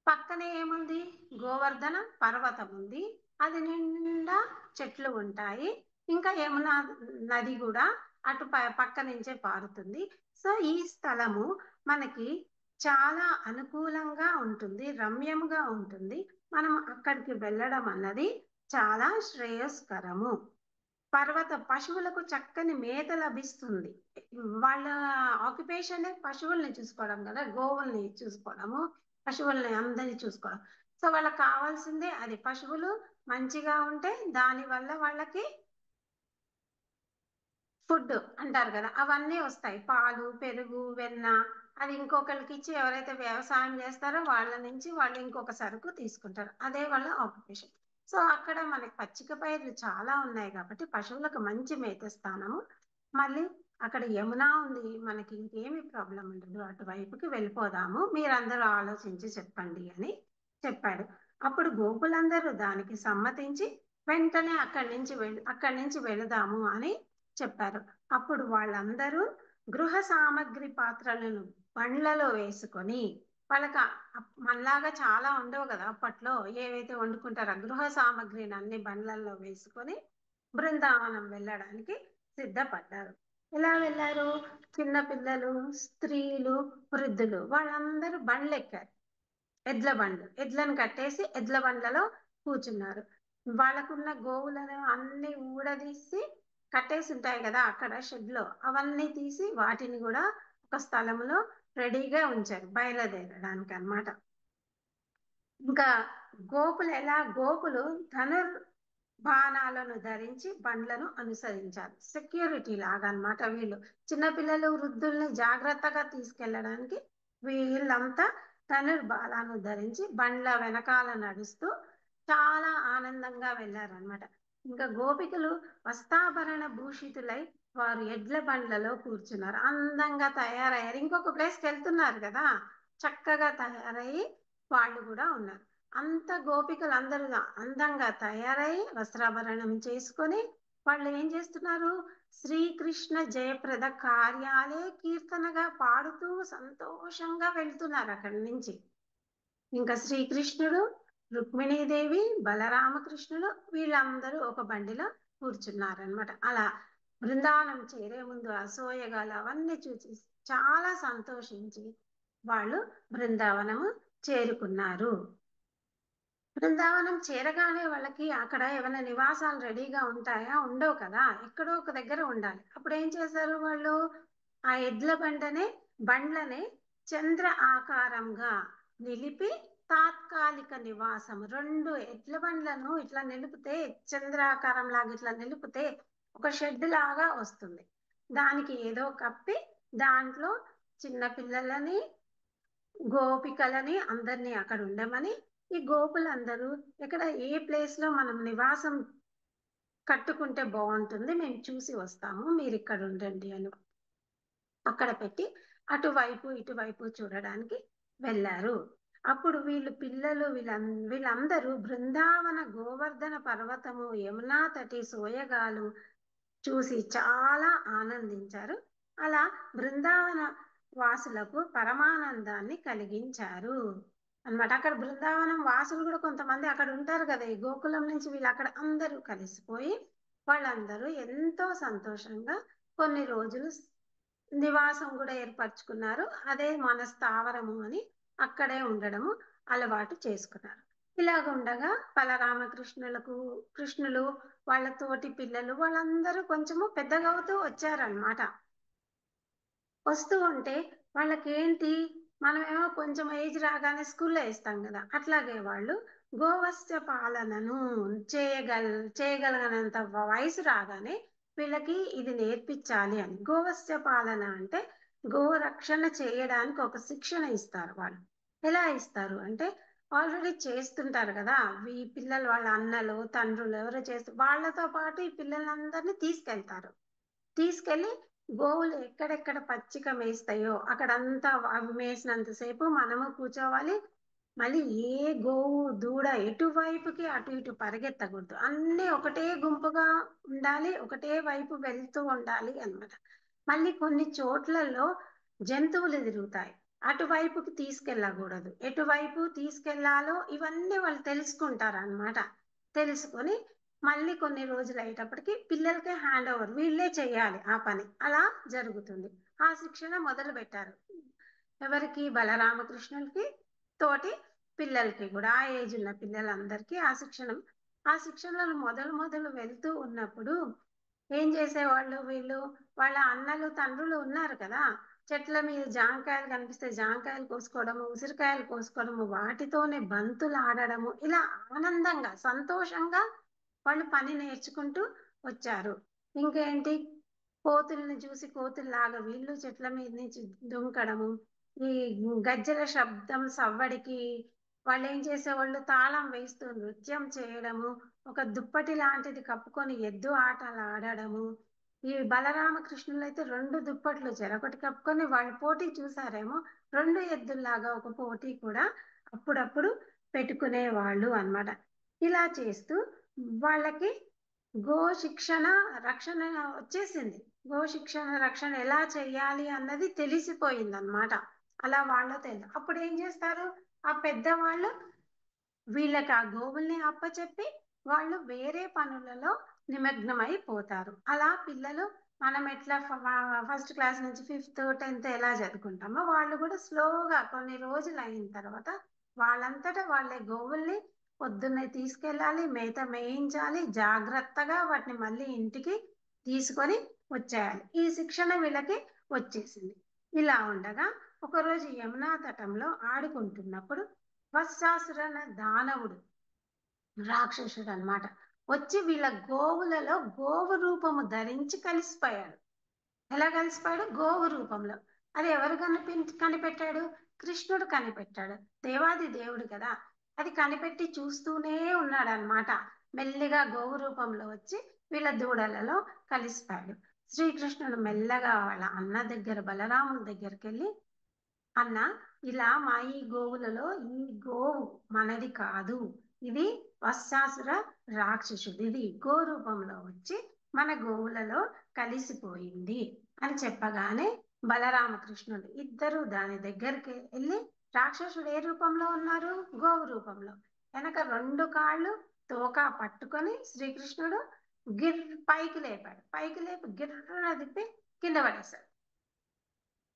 పక్కనే ఏముంది, గోవర్ధన పర్వతం ఉంది, అది నిండా చెట్లు ఉంటాయి. ఇంకా యమునా నది కూడా అటు పక్క నుంచే పారుతుంది. సో ఈ స్థలము మనకి చాలా అనుకూలంగా ఉంటుంది, రమ్యముగా ఉంటుంది. మనం అక్కడికి వెళ్ళడం అన్నది చాలా శ్రేయస్కరము. పర్వత పశువులకు చక్కని మేత లభిస్తుంది. వాళ్ళ ఆక్యుపేషనే పశువుల్ని చూసుకోవడం కదా, గోవుల్ని చూసుకోవడము, పశువుల్ని అందరినీ చూసుకోవడం. సో వాళ్ళకి కావాల్సిందే అది, పశువులు మంచిగా ఉంటే దాని వల్ల వాళ్ళకి ఫుడ్ అంటారు కదా, అవన్నీ వస్తాయి, పాలు పెరుగు వెన్న. అది ఇంకొకరికి ఇచ్చి ఎవరైతే వ్యవసాయం చేస్తారో వాళ్ళ నుంచి వాళ్ళు ఇంకొక సరుకు తీసుకుంటారు, అదే వాళ్ళ ఆక్యుపేషన్. సో అక్కడ మనకి పచ్చిక పైర్లు చాలా ఉన్నాయి కాబట్టి పశువులకు మంచి మేత స్థానము. మళ్ళీ అక్కడ యమునా ఉంది, మనకి ఇంకేమి ప్రాబ్లం ఉండదు, అటువైపుకి వెళ్ళిపోదాము, మీరందరూ ఆలోచించి చెప్పండి అని చెప్పాడు. అప్పుడు గోపులందరూ దానికి సమ్మతించి వెంటనే అక్కడి నుంచి వెళదాము అని చెప్పారు. అప్పుడు వాళ్ళందరూ గృహ సామగ్రి పాత్రలను బండ్లలో వేసుకొని, వాళ్ళకి మనలాగా చాలా ఉండవు కదా అప్పట్లో, ఏవైతే వండుకుంటారో గృహ సామగ్రిని అన్ని బండ్లలో వేసుకొని బృందావనం వెళ్ళడానికి సిద్ధపడ్డారు. ఎలా వెళ్ళారు, చిన్న పిల్లలు, స్త్రీలు, వృద్ధులు వాళ్ళందరూ బండ్లు ఎక్కారు. ఎడ్లను కట్టేసి ఎడ్ల బండ్లలో కూర్చున్నారు. వాళ్ళకున్న గోవులను అన్ని ఊడదీసి కట్టేసి ఉంటాయి కదా అక్కడ షెడ్ లో, అవన్నీ తీసి వాటిని కూడా ఒక స్థలంలో రెడీగా ఉంచారు బయలుదేరడానికి అన్నమాట. ఇంకా గోపులు బాణాలను ధరించి బండ్లను అనుసరించారు, సెక్యూరిటీ లాగా అన్నమాట. వీళ్ళు చిన్నపిల్లలు వృద్ధుల్ని జాగ్రత్తగా తీసుకెళ్ళడానికి వీళ్ళంతా బాణాలను ధరించి బండ్ల వెనకాల నడుస్తూ చాలా ఆనందంగా వెళ్ళారనమాట. ఇంకా గోపికలు వస్త్రాభరణ భూషితులై వారు ఎడ్ల బండ్లలో కూర్చున్నారు, అందంగా తయారయ్యారు. ఇంకొక ప్లేస్కి వెళ్తున్నారు కదా, చక్కగా తయారయ్యి వాళ్ళు కూడా ఉన్నారు. అంత గోపికలు అందరూ అందంగా తయారై వస్త్రాభరణం చేసుకొని వాళ్ళు ఏం చేస్తున్నారు, శ్రీకృష్ణ జయప్రద కార్యాలే కీర్తనగా పాడుతూ సంతోషంగా వెళ్తున్నారు అక్కడి నుంచి. ఇంకా శ్రీకృష్ణుడు, రుక్మిణీదేవి, బలరామకృష్ణులు వీళ్ళందరూ ఒక బండిలో కూర్చున్నారనమాట. అలా బృందావనం చేరే ముందు అసోయగాలు అవన్నీ చూసి చాలా సంతోషించి వాళ్ళు బృందావనము చేరుకున్నారు. బృందావనం చేరగానే వాళ్ళకి అక్కడ ఏమైనా నివాసాలు రెడీగా ఉంటాయా, ఉండవు కదా, ఎక్కడో ఒక దగ్గర ఉండాలి. అప్పుడు ఏం చేశారు వాళ్ళు, ఆ బండ్లనే చంద్ర ఆకారంగా నిలిపి తాత్కాలిక నివాసం. 2 ఎడ్ల బండ్లను ఇట్లా నిలిపితే చంద్రాకారం లాగా ఇట్లా నిలిపితే ఒక షెడ్ లాగా వస్తుంది. దానికి ఏదో కప్పి దాంట్లో చిన్న పిల్లలని గోపికలని అందరినీ అక్కడ ఉండమని, ఈ గోపులందరూ ఇక్కడ ఏ ప్లేస్ లో మనం నివాసం కట్టుకుంటే బాగుంటుంది మేము చూసి వస్తాము, మీరు ఇక్కడ ఉండండి అని అక్కడ పెట్టి అటువైపు ఇటువైపు చూడడానికి వెళ్ళారు. అప్పుడు పిల్లలు వీళ్ళందరూ బృందావన గోవర్ధన పర్వతము యమునా తటి సోయగాలు చూసి చాలా ఆనందించారు. అలా బృందావన వాసులకు పరమానందాన్ని కలిగించారు అన్నమాట. అక్కడ బృందావనం వాసులు కూడా కొంతమంది అక్కడ ఉంటారు కదా, ఈ గోకులం నుంచి వీళ్ళు అక్కడ అందరూ కలిసిపోయి వాళ్ళందరూ ఎంతో సంతోషంగా కొన్ని రోజులు నివాసం కూడా ఏర్పరచుకున్నారు. అదే మన స్థావరము అని అక్కడే ఉండడము అలవాటు చేసుకున్నారు. ఇలాగుండగా కృష్ణులు వాళ్ళ తోటి పిల్లలు వాళ్ళందరూ కొంచెము పెద్దగా అవుతూ వచ్చారనమాట. వస్తూ ఉంటే వాళ్ళకేంటి, మనమేమో కొంచెం ఏజ్ రాగానే స్కూల్లో వేస్తాం కదా, అట్లాగే వాళ్ళు గోవత్స పాలనను చేయగలిగినంత వయసు రాగానే వీళ్ళకి ఇది నేర్పించాలి అని. గోవత్స పాలన అంటే గోరక్షణ చేయడానికి ఒక శిక్షణ ఇస్తారు వాళ్ళు. ఎలా ఇస్తారు అంటే ఆల్రెడీ చేస్తుంటారు కదా, ఈ పిల్లలు వాళ్ళ అన్నలు తండ్రులు ఎవరో చేస్తూ వాళ్ళతో పాటు ఈ పిల్లలందరినీ తీసుకెళ్ళి గోవులు ఎక్కడెక్కడ పచ్చిక మేస్తాయో అక్కడంతా అవి మేసినంతసేపు మనము కూర్చోవాలి. మళ్ళీ ఏ గోవు దూడ ఎటువైపుకి అటు ఇటు పరిగెత్తకూడదు, అన్నీ ఒకటే గుంపుగా ఉండాలి, ఒకటే వైపు వెళ్తూ ఉండాలి అన్నమాట. మళ్ళీ కొన్ని చోట్లలో జంతువులు తిరుగుతాయి, అటువైపుకి తీసుకెళ్ళకూడదు, ఎటువైపు తీసుకెళ్లాలో ఇవన్నీ వాళ్ళు తెలుసుకుంటారు అన్నమాట. తెలుసుకొని మళ్ళీ కొన్ని రోజులు అయ్యేటప్పటికి పిల్లలకే హ్యాండ్ ఓవర్, వీళ్ళే చేయాలి ఆ పని. అలా జరుగుతుంది. ఆ శిక్షణ మొదలు పెట్టారు ఎవరికి, బలరామకృష్ణులకి తోటి పిల్లలకి కూడా, ఆ ఏజ్ ఉన్న పిల్లలందరికీ ఆ శిక్షణలు మొదలు వెళ్తూ ఉన్నప్పుడు ఏం చేసేవాళ్ళు వీళ్ళు, వాళ్ళ అన్నలు తండ్రులు ఉన్నారు కదా, చెట్ల మీద జాంకాయలు కనిపిస్తే జాంకాయలు కోసుకోవడము, ఉసిరికాయలు కోసుకోవడము, వాటితోనే బంతులు ఆడడము, ఇలా ఆనందంగా సంతోషంగా వాళ్ళు పని నేర్చుకుంటూ వచ్చారు. ఇంకేంటి, కోతుల్ని చూసి కోతుల్లాగా వీళ్ళు చెట్ల మీద నుంచి దుంకడము, ఈ గజ్జల శబ్దం సవ్వడికి వాళ్ళు ఏం చేసేవాళ్ళు తాళం వేస్తూ నృత్యం చేయడము, ఒక దుప్పటి లాంటిది కప్పుకొని ఎద్దు ఆటలు ఆడడము. ఈ బలరామకృష్ణులు అయితే 2 దుప్పట్లు చెరొకటి కప్పుకొని వాళ్ళు పోటీ చూసారేమో, 2 ఎద్దుల్లాగా ఒక పోటీ కూడా అప్పుడప్పుడు పెట్టుకునే వాళ్ళు అన్నమాట. ఇలా చేస్తూ వాళ్ళకి రక్షణ వచ్చేసింది. రక్షణ ఎలా చెయ్యాలి అన్నది తెలిసిపోయింది అన్నమాట. అలా తెలుసు. అప్పుడు ఏం చేస్తారు, ఆ పెద్దవాళ్ళు వీళ్ళకి ఆ గోవుల్ని అప్పచెప్పి వాళ్ళు వేరే పనులలో నిమగ్నమైపోతారు. అలా పిల్లలు మనం ఎట్లా ఫస్ట్ క్లాస్ నుంచి 5th 10th ఎలా చదువుకుంటామో వాళ్ళు కూడా స్లోగా కొన్ని రోజులు అయిన తర్వాత వాళ్ళంతటా వాళ్ళే గోవుల్ని పొద్దున్నే తీసుకెళ్ళాలి, మేత మేయించాలి, జాగ్రత్తగా వాటిని మళ్ళీ ఇంటికి తీసుకొని వచ్చేయాలి. ఈ శిక్షణ వీళ్ళకి వచ్చేసింది. ఇలా ఉండగా ఒకరోజు యమునా తటంలో ఆడుకుంటున్నప్పుడు వత్సాసురన దానవుడు, రాక్షసుడు అన్నమాట, వచ్చి వీళ్ళ గోవులలో గోవు రూపము ధరించి కలిసిపోయాడు. ఎలా కలిసిపోయాడు, గోవు రూపంలో. అది ఎవరు కనిపెట్టాడు, కృష్ణుడు కనిపెట్టాడు. దేవాది దేవుడు కదా, అది కనిపెట్టి చూస్తూనే ఉన్నాడు అన్నమాట. మెల్లిగా గోవు రూపంలో వచ్చి వీళ్ళ దూడలలో కలిసిపోయాడు. శ్రీకృష్ణుడు మెల్లగా వాళ్ళ అన్న దగ్గర బలరాముడి దగ్గరికి వెళ్ళి, అన్న ఇలా మా ఈ గోవులలో ఈ గోవు మనది కాదు, ఇది వత్సాసుర రాక్షసుడు, ఇది గో రూపంలో వచ్చి మన గోవులలో కలిసిపోయింది అని చెప్పగానే బలరామకృష్ణుడు ఇద్దరు దాని దగ్గరికి వెళ్ళి, రాక్షసుడు ఏ రూపంలో ఉన్నారు, గోవు రూపంలో, వెనక 2 కాళ్ళు తోక పట్టుకొని శ్రీకృష్ణుడు పైకి లేపి గిర్రున తిప్పి కింద పడేశాడు.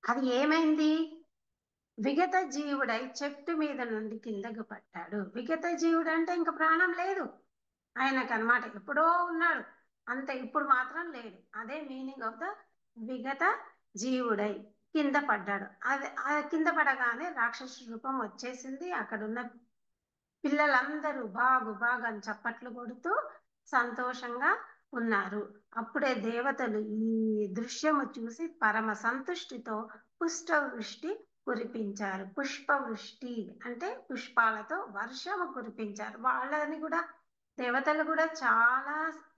అది ఏమైంది, విగత జీవుడై చెట్టు మీద నుండి కిందకు పడ్డాడు. విగత జీవుడు అంటే ఇంకా ప్రాణం లేదు ఆయనకు అన్నమాట, ఎప్పుడో ఉన్నాడు అంత, ఇప్పుడు మాత్రం లేడు. అదే మీనింగ్ ఆఫ్ ద విగత జీవుడై. కింద పడ్డాడు. అది కింద పడగానే రాక్షస రూపం వచ్చేసింది. అక్కడున్న పిల్లలందరూ బాగు బాగు అని చప్పట్లు కొడుతూ సంతోషంగా ఉన్నారు. అప్పుడే దేవతలు ఈ దృశ్యము చూసి పరమ సంతుష్టితో పుష్పవృష్టి కురిపించారు. పుష్పవృష్టి అంటే పుష్పాలతో వర్షము కురిపించారు. వాళ్ళని కూడా దేవతలు కూడా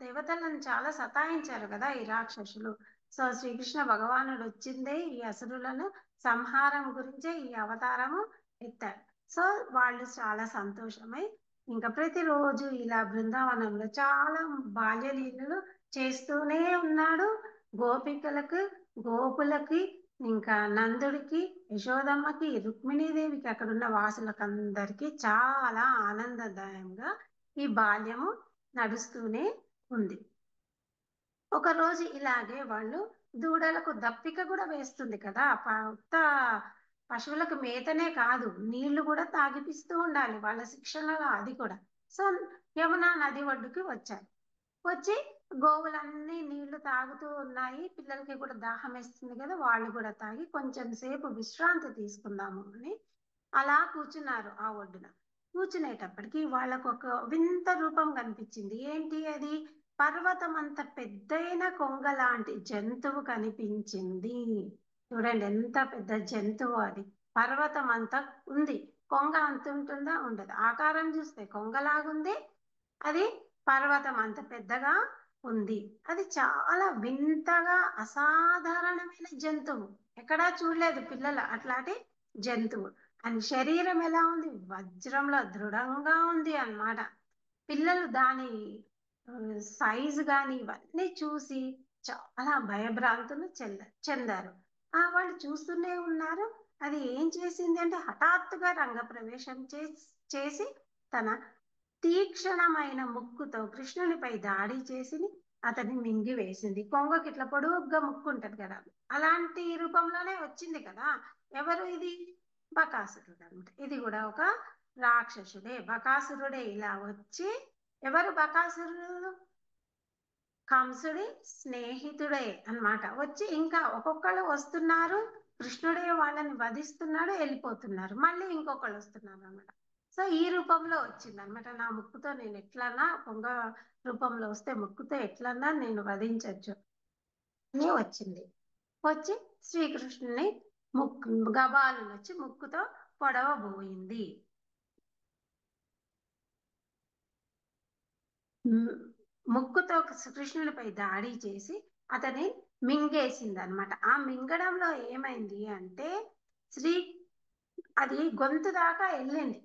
దేవతలను చాలా సతాయించారు కదా ఈ రాక్షసులు. సో శ్రీకృష్ణ భగవానుడు వచ్చిందే ఈ అసురులను సంహారం గురించే ఈ అవతారము ఎత్తారు. సో వాళ్ళు చాలా సంతోషమై ఇంకా ప్రతిరోజు ఇలా బృందావనంలో చాలా బాల్య లీలలు చేస్తూనే ఉన్నాడు. గోపికలకు, గోపులకి, ఇంకా నందుడికి, యశోదమ్మకి, రుక్మిణీదేవికి, అక్కడున్న వాసులకందరికీ చాలా ఆనందదాయంగా ఈ బాల్యము నడుస్తూనే ఉంది. ఒక రోజు ఇలాగే వాళ్ళు దూడలకు దప్పిక కూడా వేస్తుంది కదా, ఉత్త పశువులకు మేతనే కాదు నీళ్లు కూడా తాగిపిస్తూ ఉండాలి వాళ్ళ శిక్షణలో, అది కూడా. సో యమునా నది ఒడ్డుకి వచ్చారు. వచ్చి గోవులన్నీ నీళ్లు తాగుతూ ఉన్నాయి. పిల్లలకి కూడా దాహం వేస్తుంది కదా, వాళ్ళు కూడా తాగి కొంచెం సేపు విశ్రాంతి తీసుకుందాము అని అలా కూర్చున్నారు ఆ ఒడ్డున. కూర్చునేటప్పటికి వాళ్ళకు ఒక వింత రూపం కనిపించింది. ఏంటి అది? పర్వతం అంత పెద్దైన కొంగ లాంటి జంతువు కనిపించింది. చూడండి ఎంత పెద్ద జంతువు అది. పర్వతం అంతా ఉంది. కొంగ అంత ఉంటుందా? ఉండదు. ఆకారం చూస్తే కొంగలాగుంది. అది పర్వతం అంత పెద్దగా ఉంది. అది చాలా వింతగా అసాధారణమైన జంతువు. ఎక్కడా చూడలేదు పిల్లలు అట్లాంటి జంతువు. అని శరీరం ఎలా ఉంది? వజ్రంలో దృఢంగా ఉంది అన్నమాట. పిల్లలు దాని సైజు కానీ ఇవన్నీ చూసి చాలా భయభ్రాంతులు చెందారు. వాళ్ళు చూస్తూనే ఉన్నారు. అది ఏం చేసింది అంటే హఠాత్తుగా రంగప్రవేశం చేసి తన తీక్షణమైన ముక్కుతో కృష్ణునిపై దాడి చేసి అతన్ని మింగి వేసింది. కొంగకి ఇట్లా పొడుగ్గా ముక్కు ఉంటది కదా, అలాంటి రూపంలోనే వచ్చింది కదా. ఎవరు ఇది? బకాసురుడు అనమాట. ఇది కూడా ఒక రాక్షసుడే, బకాసురుడే. ఇలా వచ్చి, ఎవరు బకాసురుడు? కంసుడి స్నేహితుడే అన్నమాట. వచ్చి ఇంకా ఒక్కొక్కళ్ళు వస్తున్నారు, కృష్ణుడే వాళ్ళని వధిస్తున్నాడు, వెళ్ళిపోతున్నారు. మళ్ళీ ఇంకొకళ్ళు వస్తున్నారు అన్నమాట. సో ఈ రూపంలో వచ్చింది అనమాట. నా ముక్కుతో నేను ఎట్లన్నా, కొంగ రూపంలో వస్తే ముక్కుతో ఎట్లన్నా నేను వధించవచ్చు అని వచ్చింది. వచ్చి శ్రీకృష్ణుని గబాలు వచ్చి ముక్కుతో పొడవబోయింది. ముక్కుతో కృష్ణునిపై దాడి చేసి అతని మింగేసింది అనమాట. ఆ మింగడంలో ఏమైంది అంటే అది గొంతు దాకా వెళ్ళింది.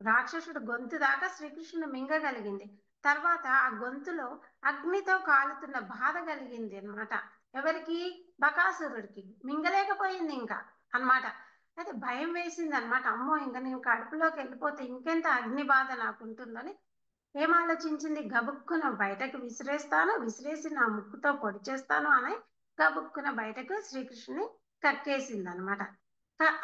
రాక్షసుడు గొంతు దాకా శ్రీకృష్ణుని మింగగలిగింది. తర్వాత ఆ గొంతులో అగ్నితో కాలుతున్న బాధ కలిగింది అనమాట. ఎవరికి? బకాసురుడికి. మింగలేకపోయింది ఇంకా అన్నమాట. అయితే భయం వేసింది అనమాట. అమ్మో, ఇంకా నేను కడుపులోకి వెళ్ళిపోతే ఇంకెంత అగ్ని బాధ నాకు ఉంటుందని ఏం ఆలోచించింది? గబుక్కున బయటకు విసిరేసి నా ముక్కుతో పొడి చేస్తాను అని గబుక్కున బయటకు శ్రీకృష్ణుని కక్కేసింది అనమాట.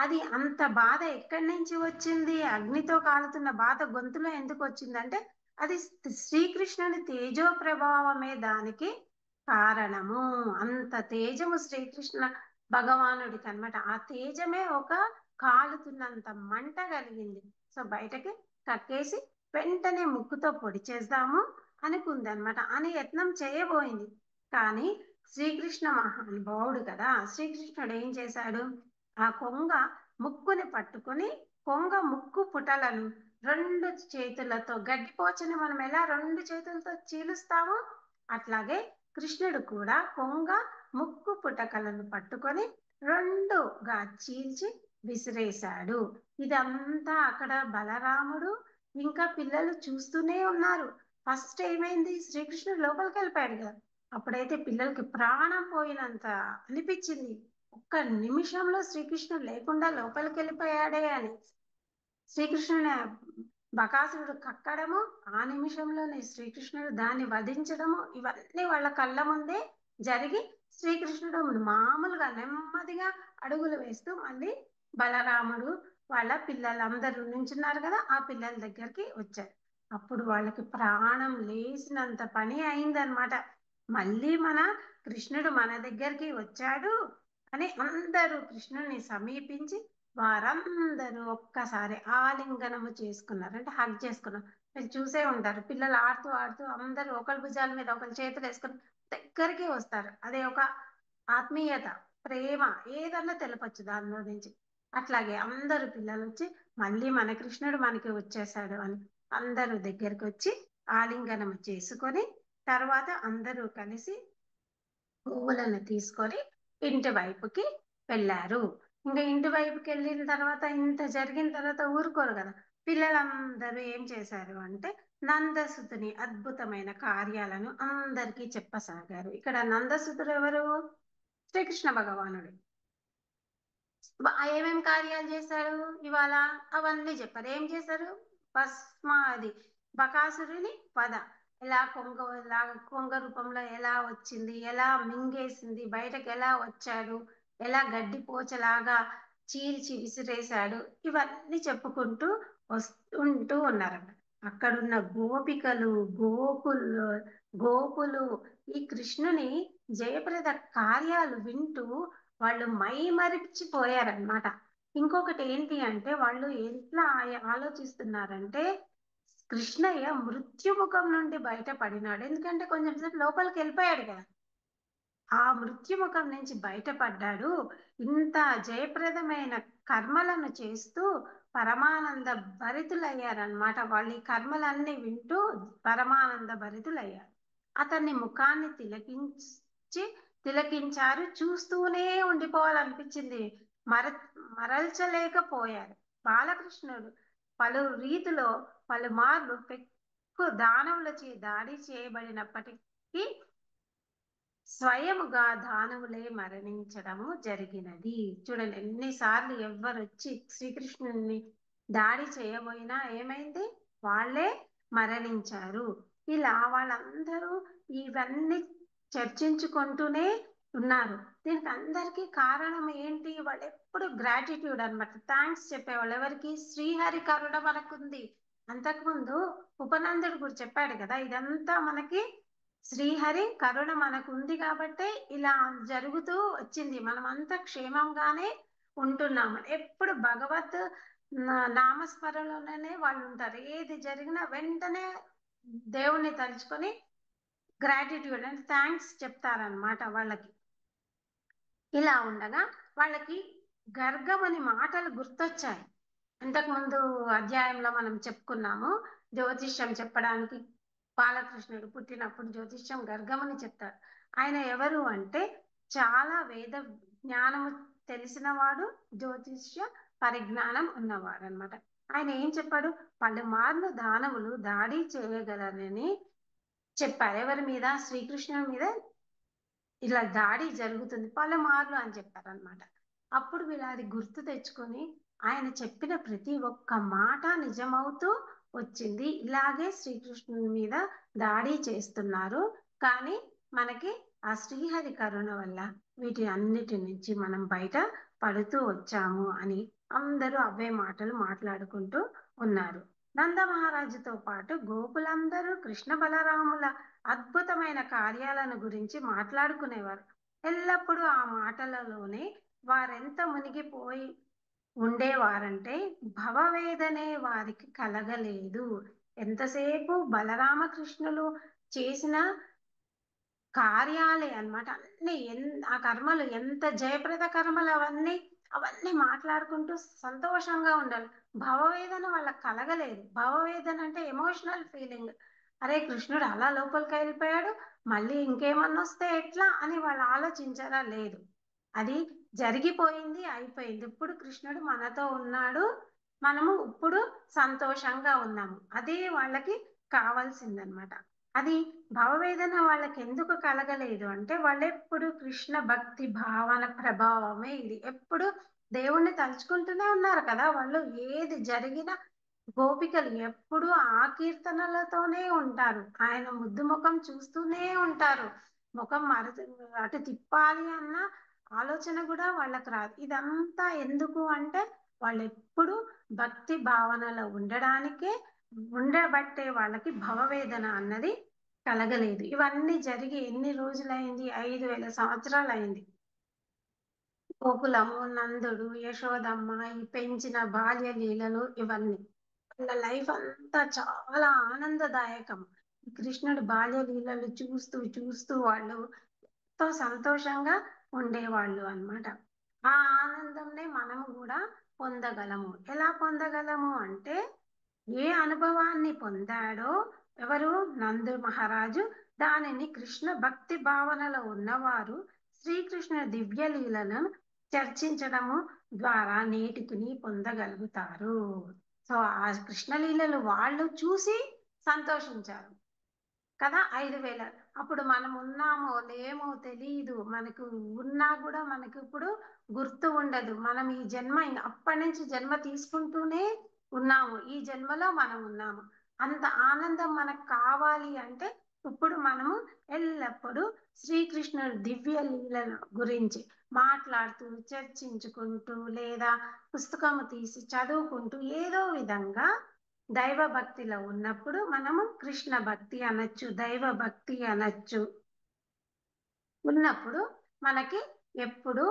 అది అంత బాధ ఎక్కడి నుంచి వచ్చింది? అగ్నితో కాలుతున్న బాధ గొంతులో ఎందుకు వచ్చిందంటే అది శ్రీకృష్ణుని తేజో ప్రభావమే దానికి కారణము. అంత తేజము శ్రీకృష్ణ భగవానుడికి అన్నమాట. ఆ తేజమే ఒక కాలుతున్నంత మంట కలిగింది. సో బయటకి కక్కేసి వెంటనే ముక్కుతో పొడి చేద్దాము అనుకుంది అనమాట. అని యత్నం చేయబోయింది. కానీ శ్రీకృష్ణ మహానుభావుడు కదా, శ్రీకృష్ణుడు ఏం చేశాడు? ఆ కొంగ ముక్కుని పట్టుకొని, కొంగ ముక్కు పుటలను రెండు చేతులతో, గడ్డిపోచని మనం ఎలా రెండు చేతులతో చీలుస్తామో అట్లాగే కృష్ణుడు కూడా కొంగ ముక్కు పుటకలను పట్టుకొని రెండుగా చీల్చి విసిరేశాడు. ఇదంతా అక్కడ బలరాముడు ఇంకా పిల్లలు చూస్తూనే ఉన్నారు. ఫస్ట్ ఏమైంది? శ్రీకృష్ణుడు లోపలికి వెళ్ళిపోయాడు కదా, అప్పుడైతే పిల్లలకి ప్రాణం పోయినంత అనిపించింది. ఒక్క నిమిషంలో శ్రీకృష్ణుడు లేకుండా లోపలికి వెళ్ళిపోయాడే అని. శ్రీకృష్ణుని బకాసురుడు కక్కడము, ఆ నిమిషంలోనే శ్రీకృష్ణుడు దాన్ని వధించడము, ఇవన్నీ వాళ్ళ కళ్ళ ముందే జరిగి శ్రీకృష్ణుడు మామూలుగా నెమ్మదిగా అడుగులు వేస్తూ మళ్ళీ బలరాముడు వాళ్ళ పిల్లలందరూ నుంచున్నారు కదా, ఆ పిల్లల దగ్గరికి వచ్చారు. అప్పుడు వాళ్ళకి ప్రాణం లేచినంత పని అయిందనమాట. మళ్ళీ మన కృష్ణుడు మన దగ్గరికి వచ్చాడు, అని అందరూ కృష్ణుని సమీపించి వారందరూ ఒక్కసారి ఆలింగనము చేసుకున్నారు, అంటే హగ్ చేసుకున్నారు. మీరు చూసే ఉంటారు, పిల్లలు ఆడుతూ ఆడుతూ అందరూ ఒకరి భుజాల మీద ఒకరి చేతులు వేసుకుని దగ్గరికి వస్తారు. అదే ఒక ఆత్మీయత, ప్రేమ, ఏదన్నా తెలపచ్చు దానిలో నుంచి. అట్లాగే అందరు పిల్లలు వచ్చి మళ్ళీ మన కృష్ణుడు మనకి వచ్చేసాడు అని అందరూ దగ్గరికి వచ్చి ఆలింగనం చేసుకొని తర్వాత అందరూ కలిసి పువ్వులను తీసుకొని ఇంటి వైపుకి వెళ్ళారు. ఇంకా ఇంటి వైపుకి వెళ్ళిన తర్వాత ఇంత జరిగిన తర్వాత ఊరుకోరు కదా, పిల్లలందరూ ఏం చేశారు అంటే నందసుతుని అద్భుతమైన కార్యాలను అందరికీ చెప్పసాగారు. ఇక్కడ నందసుతుడు ఎవరు? శ్రీకృష్ణ భగవానుడు. ఏమేం కార్యాలు చేశారు ఇవాళ అవన్నీ చెప్పారు. ఏం చేశారు? భస్మాది బకాసురుని పద ఎలా కొంగ రూపంలో ఎలా వచ్చింది, ఎలా మింగేసింది, బయటకు ఎలా వచ్చాడు, ఎలా గడ్డి పోచలాగా చీల్చి విసిరేశాడు, ఇవన్నీ చెప్పుకుంటూ వస్తుంటూ ఉన్నారన్నమాట. అక్కడున్న గోపికలు, గోపులు ఈ కృష్ణుని జయప్రద కార్యాలు వింటూ వాళ్ళు మైమరిచిపోయారనమాట. ఇంకొకటి ఏంటి అంటే వాళ్ళు ఎట్లా ఆలోచిస్తున్నారంటే కృష్ణయ్య మృత్యుముఖం నుండి బయటపడినాడు. ఎందుకంటే కొంచెం సేపు లోపలికి వెళ్ళిపోయాడు కదా, ఆ మృత్యుముఖం నుంచి బయటపడ్డాడు. ఇంత జయప్రదమైన కర్మలను చేస్తూ పరమానంద భరితులయ్యారనమాట. వాళ్ళు ఈ కర్మలన్నీ వింటూ పరమానంద భరితులయ్యారు. అతన్ని ముఖాన్ని తిలకించారు. చూస్తూనే ఉండిపోవాలనిపించింది, మర మరల్చలేకపోయారు. బాలకృష్ణుడు పలు రీతిలో పలుమార్లు పెక్కు దానవులచే దాడి చేయబడినప్పటికీ స్వయముగా దానవులే మరణించడము జరిగినది. చూడండి, ఎన్నిసార్లు ఎవ్వరొచ్చి శ్రీకృష్ణుని దాడి చేయబోయినా ఏమైంది? వాళ్ళే మరణించారు. ఇలా వాళ్ళందరూ ఇవన్నీ చర్చించుకుంటూనే ఉన్నారు. దీనికి అందరికీ కారణం ఏంటి? వాళ్ళు ఎప్పుడు గ్రాటిట్యూడ్ అనమాట, థ్యాంక్స్ చెప్పేవాళ్ళు. ఎవరికి? శ్రీహరి కరుణ మనకుంది. అంతకుముందు ఉపనందుడు కూడా చెప్పాడు కదా, ఇదంతా మనకి శ్రీహరి కరుణ మనకు ఉంది కాబట్టే ఇలా జరుగుతూ వచ్చింది, మనం అంతా క్షేమంగానే ఉంటున్నాము. ఎప్పుడు భగవత్ నామస్మరణలోనే వాళ్ళు ఉంటారు. ఏది జరిగినా వెంటనే దేవుణ్ణి తలుచుకొని గ్రాటిట్యూడ్ అంటే థ్యాంక్స్ చెప్తారనమాట వాళ్ళకి. ఇలా ఉండగా వాళ్ళకి గర్గమని మాటలు గుర్తొచ్చాయి. ఇంతకుముందు అధ్యాయంలో మనం చెప్పుకున్నాము, జ్యోతిష్యం చెప్పడానికి బాలకృష్ణుడు పుట్టినప్పుడు జ్యోతిష్యం గర్గమని చెప్తాడు. ఆయన ఎవరు అంటే చాలా వేద జ్ఞానము తెలిసినవాడు, జ్యోతిష్య పరిజ్ఞానం ఉన్నవాడు అనమాట. ఆయన ఏం చెప్పాడు? పలుమార్లు దానవులు దాడి చేయగలరని చెప్పారు. ఎవరి మీద? శ్రీకృష్ణుడి మీద ఇలా దాడి జరుగుతుంది పలుమార్లు అని చెప్పారనమాట. అప్పుడు వీళ్ళు అది గుర్తు తెచ్చుకొని ఆయన చెప్పిన ప్రతి ఒక్క మాట నిజమవుతూ వచ్చింది. ఇలాగే శ్రీకృష్ణుని మీద దాడి చేస్తున్నారు, కానీ మనకి ఆ శ్రీహరి కరుణ వల్ల వీటి అన్నిటి నుంచి మనం బయట పడుతూ వచ్చాము అని అందరూ అవే మాటలు మాట్లాడుకుంటూ ఉన్నారు. నంద మహారాజుతో పాటు గోపులందరూ కృష్ణ బలరాముల అద్భుతమైన కార్యాలను గురించి మాట్లాడుకునేవారు. ఎల్లప్పుడూ ఆ మాటలలోనే వారెంత మునిగిపోయి ఉండేవారంటే భవవేదనే వారికి కలగలేదు. ఎంతసేపు బలరామకృష్ణులు చేసిన కార్యాలే అన్నమాట. అన్ని ఆ కర్మలు ఎంత జయప్రద కర్మలు అవన్నీ మాట్లాడుకుంటూ సంతోషంగా ఉండాలి. భవవేదన వాళ్ళకి కలగలేదు. భవవేదన అంటే ఎమోషనల్ ఫీలింగ్. అరే కృష్ణుడు అలా లోపలికి వెళ్ళిపోయాడు, మళ్ళీ ఇంకేమన్నా వస్తే ఎట్లా అని వాళ్ళు ఆలోచించారా? లేదు. అది జరిగిపోయింది, అయిపోయింది. ఇప్పుడు కృష్ణుడు మనతో ఉన్నాడు, మనము ఇప్పుడు సంతోషంగా ఉన్నాము. అదే వాళ్ళకి కావాల్సిందనమాట. అది భవవేదన వాళ్ళకి ఎందుకు కలగలేదు అంటే వాళ్ళు ఎప్పుడు కృష్ణ భక్తి భావన ప్రభావమే ఇది. ఎప్పుడు దేవుణ్ణి తలుచుకుంటూనే ఉన్నారు కదా వాళ్ళు. ఏది జరిగినా గోపికలు ఎప్పుడు ఆ కీర్తనలతోనే ఉంటారు. ఆయన ముద్దు ముఖం చూస్తూనే ఉంటారు. ముఖం అటు తిప్పాలి అన్న ఆలోచన కూడా వాళ్ళకి రాదు. ఇదంతా ఎందుకు అంటే వాళ్ళు ఎప్పుడు భక్తి భావనలో ఉండబట్టే వాళ్ళకి భవవేదన అన్నది కలగలేదు. ఇవన్నీ జరిగి ఎన్ని రోజులైంది? 5,000 సంవత్సరాలు అయింది. గోకులము, నందుడు, యశోదమ్మ ఈ పెంచిన బాల్య లీలలు ఇవన్నీ. వాళ్ళ లైఫ్ అంతా చాలా ఆనందదాయకం. ఈ కృష్ణుడి బాల్య లీలలు చూస్తూ చూస్తూ వాళ్ళు ఎంతో సంతోషంగా ఉండేవాళ్ళు అన్నమాట. ఆ ఆనందంనే మనము కూడా పొందగలము. ఎలా పొందగలము అంటే ఏ అనుభవాన్ని పొందాడో ఎవరు నందు మహారాజు దానిని కృష్ణ భక్తి భావనలో ఉన్నవారు శ్రీకృష్ణ దివ్య లీలను చర్చించడము ద్వారా నేటికిని పొందగలుగుతారు. సో ఆ కృష్ణ లీలలు వాళ్ళు చూసి సంతోషించారు కదా. 5,000 అప్పుడు మనం ఉన్నామో లేమో తెలియదు, మనకు ఉన్నా కూడా మనకు ఇప్పుడు గుర్తు ఉండదు. మనం ఈ జన్మ అప్పటి నుంచి జన్మ తీసుకుంటూనే ఉన్నాము, ఈ జన్మలో మనం ఉన్నాము. అంత ఆనందం మనకు కావాలి అంటే ఇప్పుడు మనము ఎల్లప్పుడూ శ్రీకృష్ణుడి దివ్య లీలల గురించి మాట్లాడుతూ చర్చించుకుంటూ లేదా పుస్తకము తీసి చదువుకుంటూ ఏదో విధంగా దైవ భక్తిలో ఉన్నప్పుడు మనము కృష్ణ భక్తి అనొచ్చు, దైవ భక్తి అనొచ్చు. ఉన్నప్పుడు మనకి ఎప్పుడు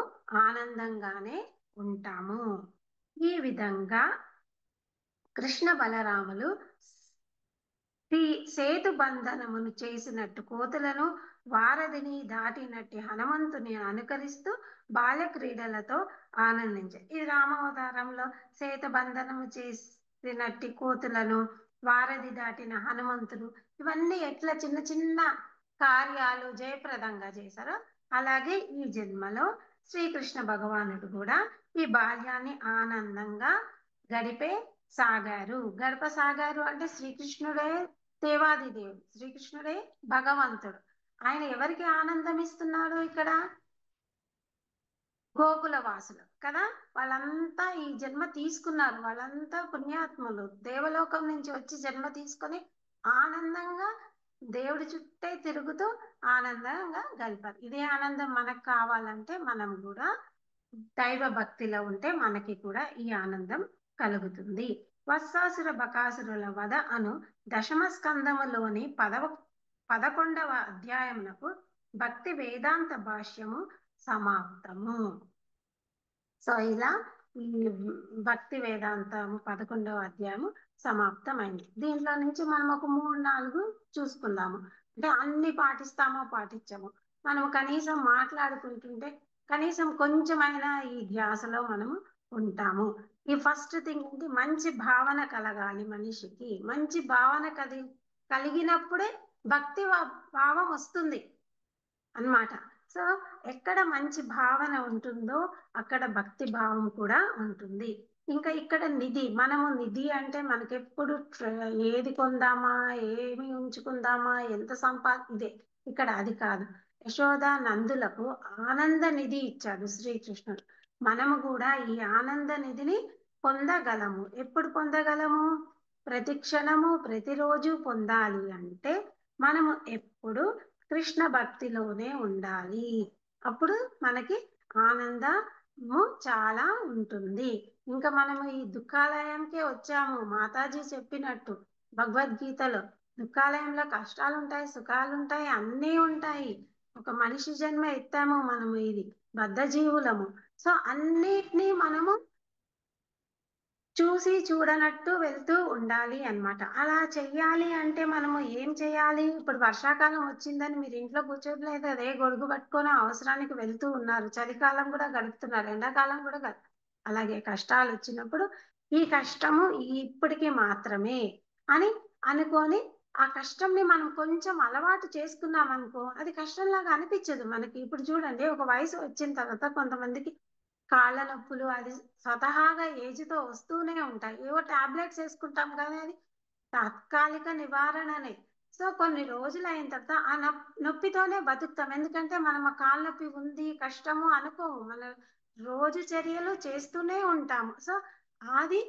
ఆనందంగానే ఉంటాము. ఈ విధంగా కృష్ణ బలరాములు సేతు బంధనమును చేసినట్టు కోతులను, వారధిని దాటినట్టి హనుమంతుని అనుకరిస్తూ బాల క్రీడలతో ఆనందించారు. ఈ రామావతారంలో సేతు బంధనము చేసినట్టి కోతులను, వారధి దాటిన హనుమంతుడు ఇవన్నీ ఎట్లా చిన్న చిన్న కార్యాలు జయప్రదంగా చేశారో అలాగే ఈ జన్మలో శ్రీకృష్ణ భగవానుడు కూడా ఈ బాల్యాన్ని ఆనందంగా గడిపే గడపసాగారు అంటే శ్రీకృష్ణుడే దేవాది దేవుడు, శ్రీకృష్ణుడే భగవంతుడు. ఆయన ఎవరికి ఆనందం ఇస్తున్నాడు ఇక్కడ? గోకుల వాసులు కదా. వాళ్ళంతా ఈ జన్మ తీసుకున్నారు, వాళ్ళంతా పుణ్యాత్ములు, దేవలోకం నుంచి వచ్చి జన్మ తీసుకొని ఆనందంగా దేవుడి చుట్టే తిరుగుతూ ఆనందంగా గడిపారు. ఇదే ఆనందం మనకు కావాలంటే మనం కూడా దైవ భక్తిలో ఉంటే మనకి కూడా ఈ ఆనందం కలుగుతుంది. వత్సాసుర బకాసురుల వధ అను దశమ స్కందములోని 11వ అధ్యాయమునకు భక్తి వేదాంత భాష్యము సమాప్తము. సో ఇలా ఈ భక్తి వేదాంతము 11వ అధ్యాయము సమాప్తమైంది. దీంట్లో నుంచి మనం ఒక 3-4 చూసుకుందాము. అంటే అన్ని పాటిస్తామో పాటించము, మనము కనీసం మాట్లాడుకుంటుంటే కనీసం కొంచెమైనా ఈ ధ్యాసలో మనము ఉంటాము. ఈ ఫస్ట్ థింగ్ ఏంటి? మంచి భావన కలగాలి మనిషికి. మంచి భావన కలిగినప్పుడే భక్తి భావం వస్తుంది అన్నమాట. సో ఎక్కడ మంచి భావన ఉంటుందో అక్కడ భక్తి భావం కూడా ఉంటుంది. ఇంకా ఇక్కడ నిధి, మనము నిధి అంటే మనకెప్పుడు ఏది కొందామా, ఏమి ఉంచుకుందామా, ఎంత ఇదే. ఇక్కడ అది కాదు. యశోద నందులకు ఆనంద నిధి ఇచ్చాడు శ్రీకృష్ణుడు. మనము కూడా ఈ ఆనంద నిధిని పొందగలము. ఎప్పుడు పొందగలము? ప్రతి క్షణము ప్రతిరోజు పొందాలి అంటే మనము ఎప్పుడు కృష్ణ భక్తిలోనే ఉండాలి. అప్పుడు మనకి ఆనందము చాలా ఉంటుంది. ఇంకా మనము ఈ దుఃఖాలయంకే వచ్చాము. మాతాజీ చెప్పినట్టు భగవద్గీతలో దుఃఖాలయంలో కష్టాలు ఉంటాయి, సుఖాలు ఉంటాయి, అన్నీ ఉంటాయి. ఒక మనిషి జన్మ ఎత్తాము మనము, ఇది బద్ధ జీవులము. సో అన్నిటినీ మనము చూసి చూడనట్టు వెళ్తూ ఉండాలి అన్నమాట. అలా చెయ్యాలి అంటే మనము ఏం చేయాలి? ఇప్పుడు వర్షాకాలం వచ్చిందని మీరు ఇంట్లో కూర్చోట్లేదు, అదే గొడుగు పట్టుకొని అవసరానికి వెళ్తూ ఉన్నారు. చలికాలం కూడా గడుపుతున్నారు, ఎండాకాలం కూడా అలాగే కష్టాలు వచ్చినప్పుడు ఈ కష్టము ఇప్పటికి మాత్రమే అని అనుకొని ఆ కష్టంని మనం కొంచెం అలవాటు చేసుకున్నాం అనుకో అది కష్టంలాగా అనిపించదు మనకి. ఇప్పుడు చూడండి, ఒక వయసు వచ్చిన తర్వాత కొంతమందికి కాళ్ళ నొప్పులు అది స్వతహాగా ఏజ్తో వస్తూనే ఉంటాయి. ఏవో టాబ్లెట్స్ వేసుకుంటాం కానీ అది తాత్కాలిక నివారణనే. సో కొన్ని రోజులు అయిన తర్వాత ఆ నొప్పితోనే బతుకుతాం. ఎందుకంటే మనం ఆ కాళ్ళ నొప్పి ఉంది కష్టము అనుకోము, మన రోజు చర్యలు చేస్తూనే ఉంటాము. సో అది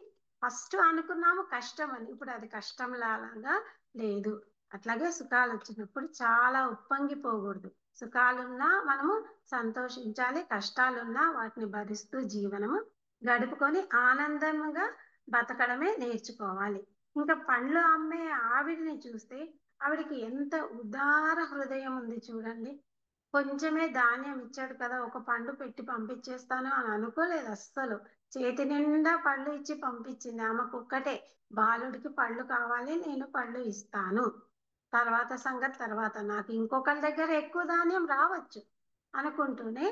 ఫస్ట్ అనుకున్నాము కష్టం అని, ఇప్పుడు అది కష్టం లాగా లేదు. అట్లాగే సుఖాలు వచ్చినప్పుడు చాలా ఉప్పొంగిపోకూడదు. సుఖాలున్నా మనము సంతోషించాలి, కష్టాలున్నా వాటిని భరిస్తూ జీవనము గడుపుకొని ఆనందంగా బతకడమే నేర్చుకోవాలి. ఇంకా పండ్లు అమ్మే ఆవిడిని చూస్తే ఆవిడికి ఎంత ఉదార హృదయం ఉంది చూడండి. కొంచెమే ధాన్యం ఇచ్చాడు కదా, ఒక పండు పెట్టి పంపించేస్తాను అని అనుకోలేదు అస్సలు. చేతి నిండా పళ్ళు ఇచ్చి పంపించింది. ఆమెకు ఒక్కటే, బాలుడికి పళ్ళు కావాలి, నేను పళ్ళు ఇస్తాను, తర్వాత సంగతి తర్వాత, నాకు ఇంకొకరి దగ్గర ఎక్కువ ధాన్యం రావచ్చు అనుకుంటూనే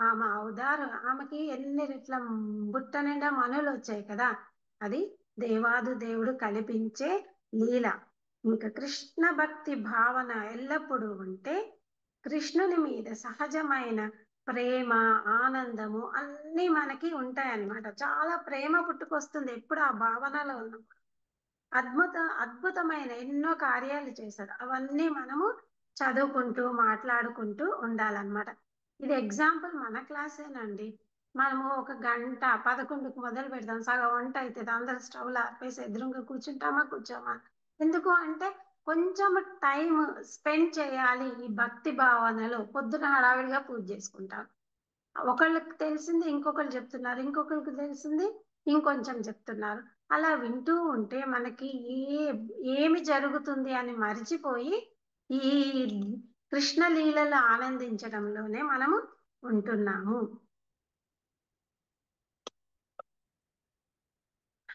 ఆమె ఔదారు, ఆమెకి ఎన్ని రెట్ల బుట్ట నిండా మనులు వచ్చాయి కదా, అది దేవాది దేవుడు కల్పించే లీల. ఇంకా కృష్ణ భక్తి భావన ఎల్లప్పుడూ ఉంటే కృష్ణుని మీద సహజమైన ప్రేమ, ఆనందము అన్నీ మనకి ఉంటాయన్నమాట. చాలా ప్రేమ పుట్టుకొస్తుంది ఎప్పుడు ఆ భావనలో ఉన్నప్పుడు. అద్భుతమైన ఎన్నో కార్యాలు చేశాడు, అవన్నీ మనము చదువుకుంటూ మాట్లాడుకుంటూ ఉండాలన్నమాట. ఇది ఎగ్జాంపుల్ మన క్లాసేనండి. మనము ఒక గంట 11కు మొదలు పెడతాం, సగం వంట అవుతుంది, అందరు స్టవ్లు ఆర్పేసి ఎదురుగా కూర్చుంటామా కూర్చోమా. ఎందుకు అంటే కొంచెం టైం స్పెండ్ చేయాలి ఈ భక్తి భావనలో. పొద్దున హడావిడిగా పూజ చేసుకుంటాం, ఒకళ్ళకి తెలిసింది ఇంకొకరు చెప్తున్నారు, ఇంకొకరికి తెలిసింది ఇంకొంచెం చెప్తున్నారు. అలా వింటూ ఉంటే మనకి ఏమి జరుగుతుంది అని మరిచిపోయి ఈ కృష్ణ లీలలు ఆనందించడంలోనే మనము ఉంటున్నాము.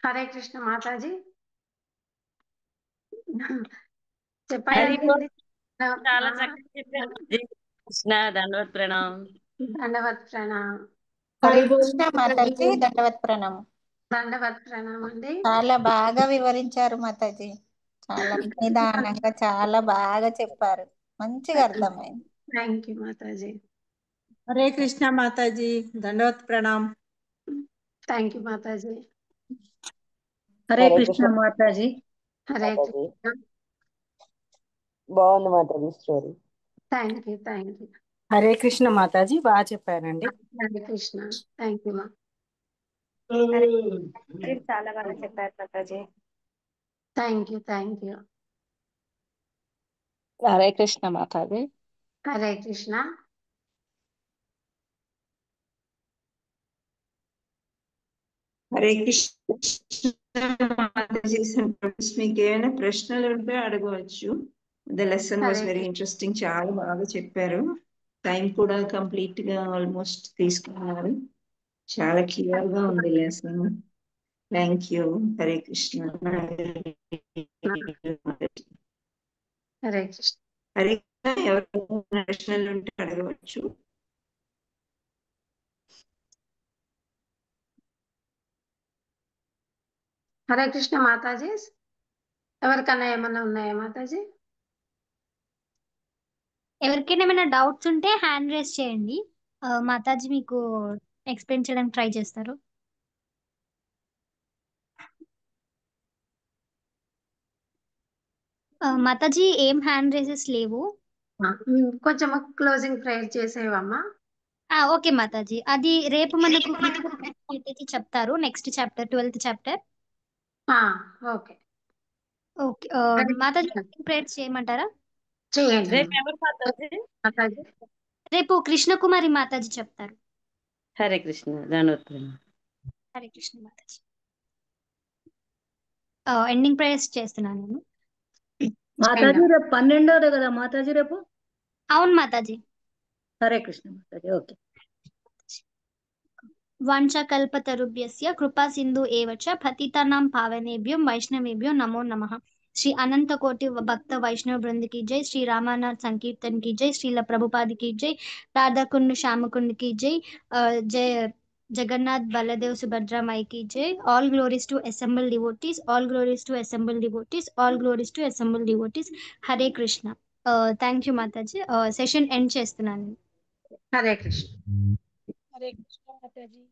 హరే కృష్ణ మాతాజీ. హరి చెప్పండి. చాలా చక్కగా చెప్పారు. కృష్ణ దండవత్ ప్రణాం. దండవత్ ప్రణాం. హరే కృష్ణ మాతాజీ, దండవత్ ప్రణామం. దండవత్ ప్రణామం అండి. చాలా బాగా వివరించారు మాతాజీ, చాలా నిదానంగా చాలా బాగా చెప్పారు, మంచిగా అర్థమైంది. థ్యాంక్ యూ మాతాజీ. హరే కృష్ణ మాతాజీ, దండవత్ ప్రణామ్. థ్యాంక్ యూ మాతాజీ. హరే కృష్ణ మాతాజీ. హరే కృష్ణ. బాగుంది మాతాజీ story. Thank you, thank you. Hare Krishna మాతాజీ, బాగా చెప్పారండి. హరే కృష్ణ. థ్యాంక్ యూ మా. చాలా బాగా చెప్పారు Mataji. Thank you, thank you. Hare Krishna మాతాజీ. హరే కృష్ణ. హరే కృష్ణ మాతాజీ. మీకు ఏమైనా ప్రశ్నలు ఉంటే అడగవచ్చు. The lesson was very interesting, చాలా బాగా చెప్పారు. టైం కూడా కంప్లీట్ గా ఆల్మోస్ట్ తీసుకున్నారు. చాలా క్లియర్ గా ఉంది lesson. Thank you. Hare Krishna. Hare Krishna. Hare Krishna. ఎవరైనా ప్రశ్నలు ఉంటే అడగవచ్చు. హరే కృష్ణ మాతాజీ. ఎవరికన్నా ఏమన్నా ఉన్నాయా మాతాజీ? ఎవరికైనా ఏమైనా డౌట్స్ ఉంటే హ్యాండ్ రేస్ చేయండి, మాతాజీ మీకు ఎక్స్ప్లెయిన్ చేయడానికి ట్రై చేస్తారు. మాతాజీ ఏం హ్యాండ్ రేసెస్ లేవు. కొంచెం క్లోజింగ్ ప్రేయర్ చేసేవమ్మా. ఓకే మాతాజీ, అది రేపు మనకు చెప్తారు, next chapter 12th chapter. Okay okay Mataji prayer చేయమంటారా? చేయండి రేపు ఎవరు మాతాజీ? రేపు కృష్ణకుమారి మాతాజీ చెప్తారు. హరే కృష్ణ. దండవత్ ప్రణాం. హరే కృష్ణ మాతాజీ. ఎండింగ్ ప్రేయర్స్ చేస్తున్నాను నేను. మాతాజీ రేపు 12వ కదా మాతాజీ రేపు? అవును మాతాజీ. హరే కృష్ణ మాతాజీ. ఓకే. వాంఛాకల్పతరుభ్యస్య కృపా సింధు ఏవ చ పతితానాం పావనేభ్యో వైష్ణవేభ్యో నమో నమః. श्री अनंत कोटि भक्त वैष्णव वृंद की जय, श्री रामानाथ संकीर्तन की जय, श्रील प्रभुपाद की जय, राधा कुंड श्याम कुंड की जय, जय जगन्नाथ बलदेव सुभद्रा माई की जय. All glories to assembled devotees, all glories to assembled devotees, all glories to assembled devotees. Hare Krishna. Thank you Mataji. Session end చేస్తున్నాను. హరే కృష్ణ. హరే కృష్ణ మాతాజీ.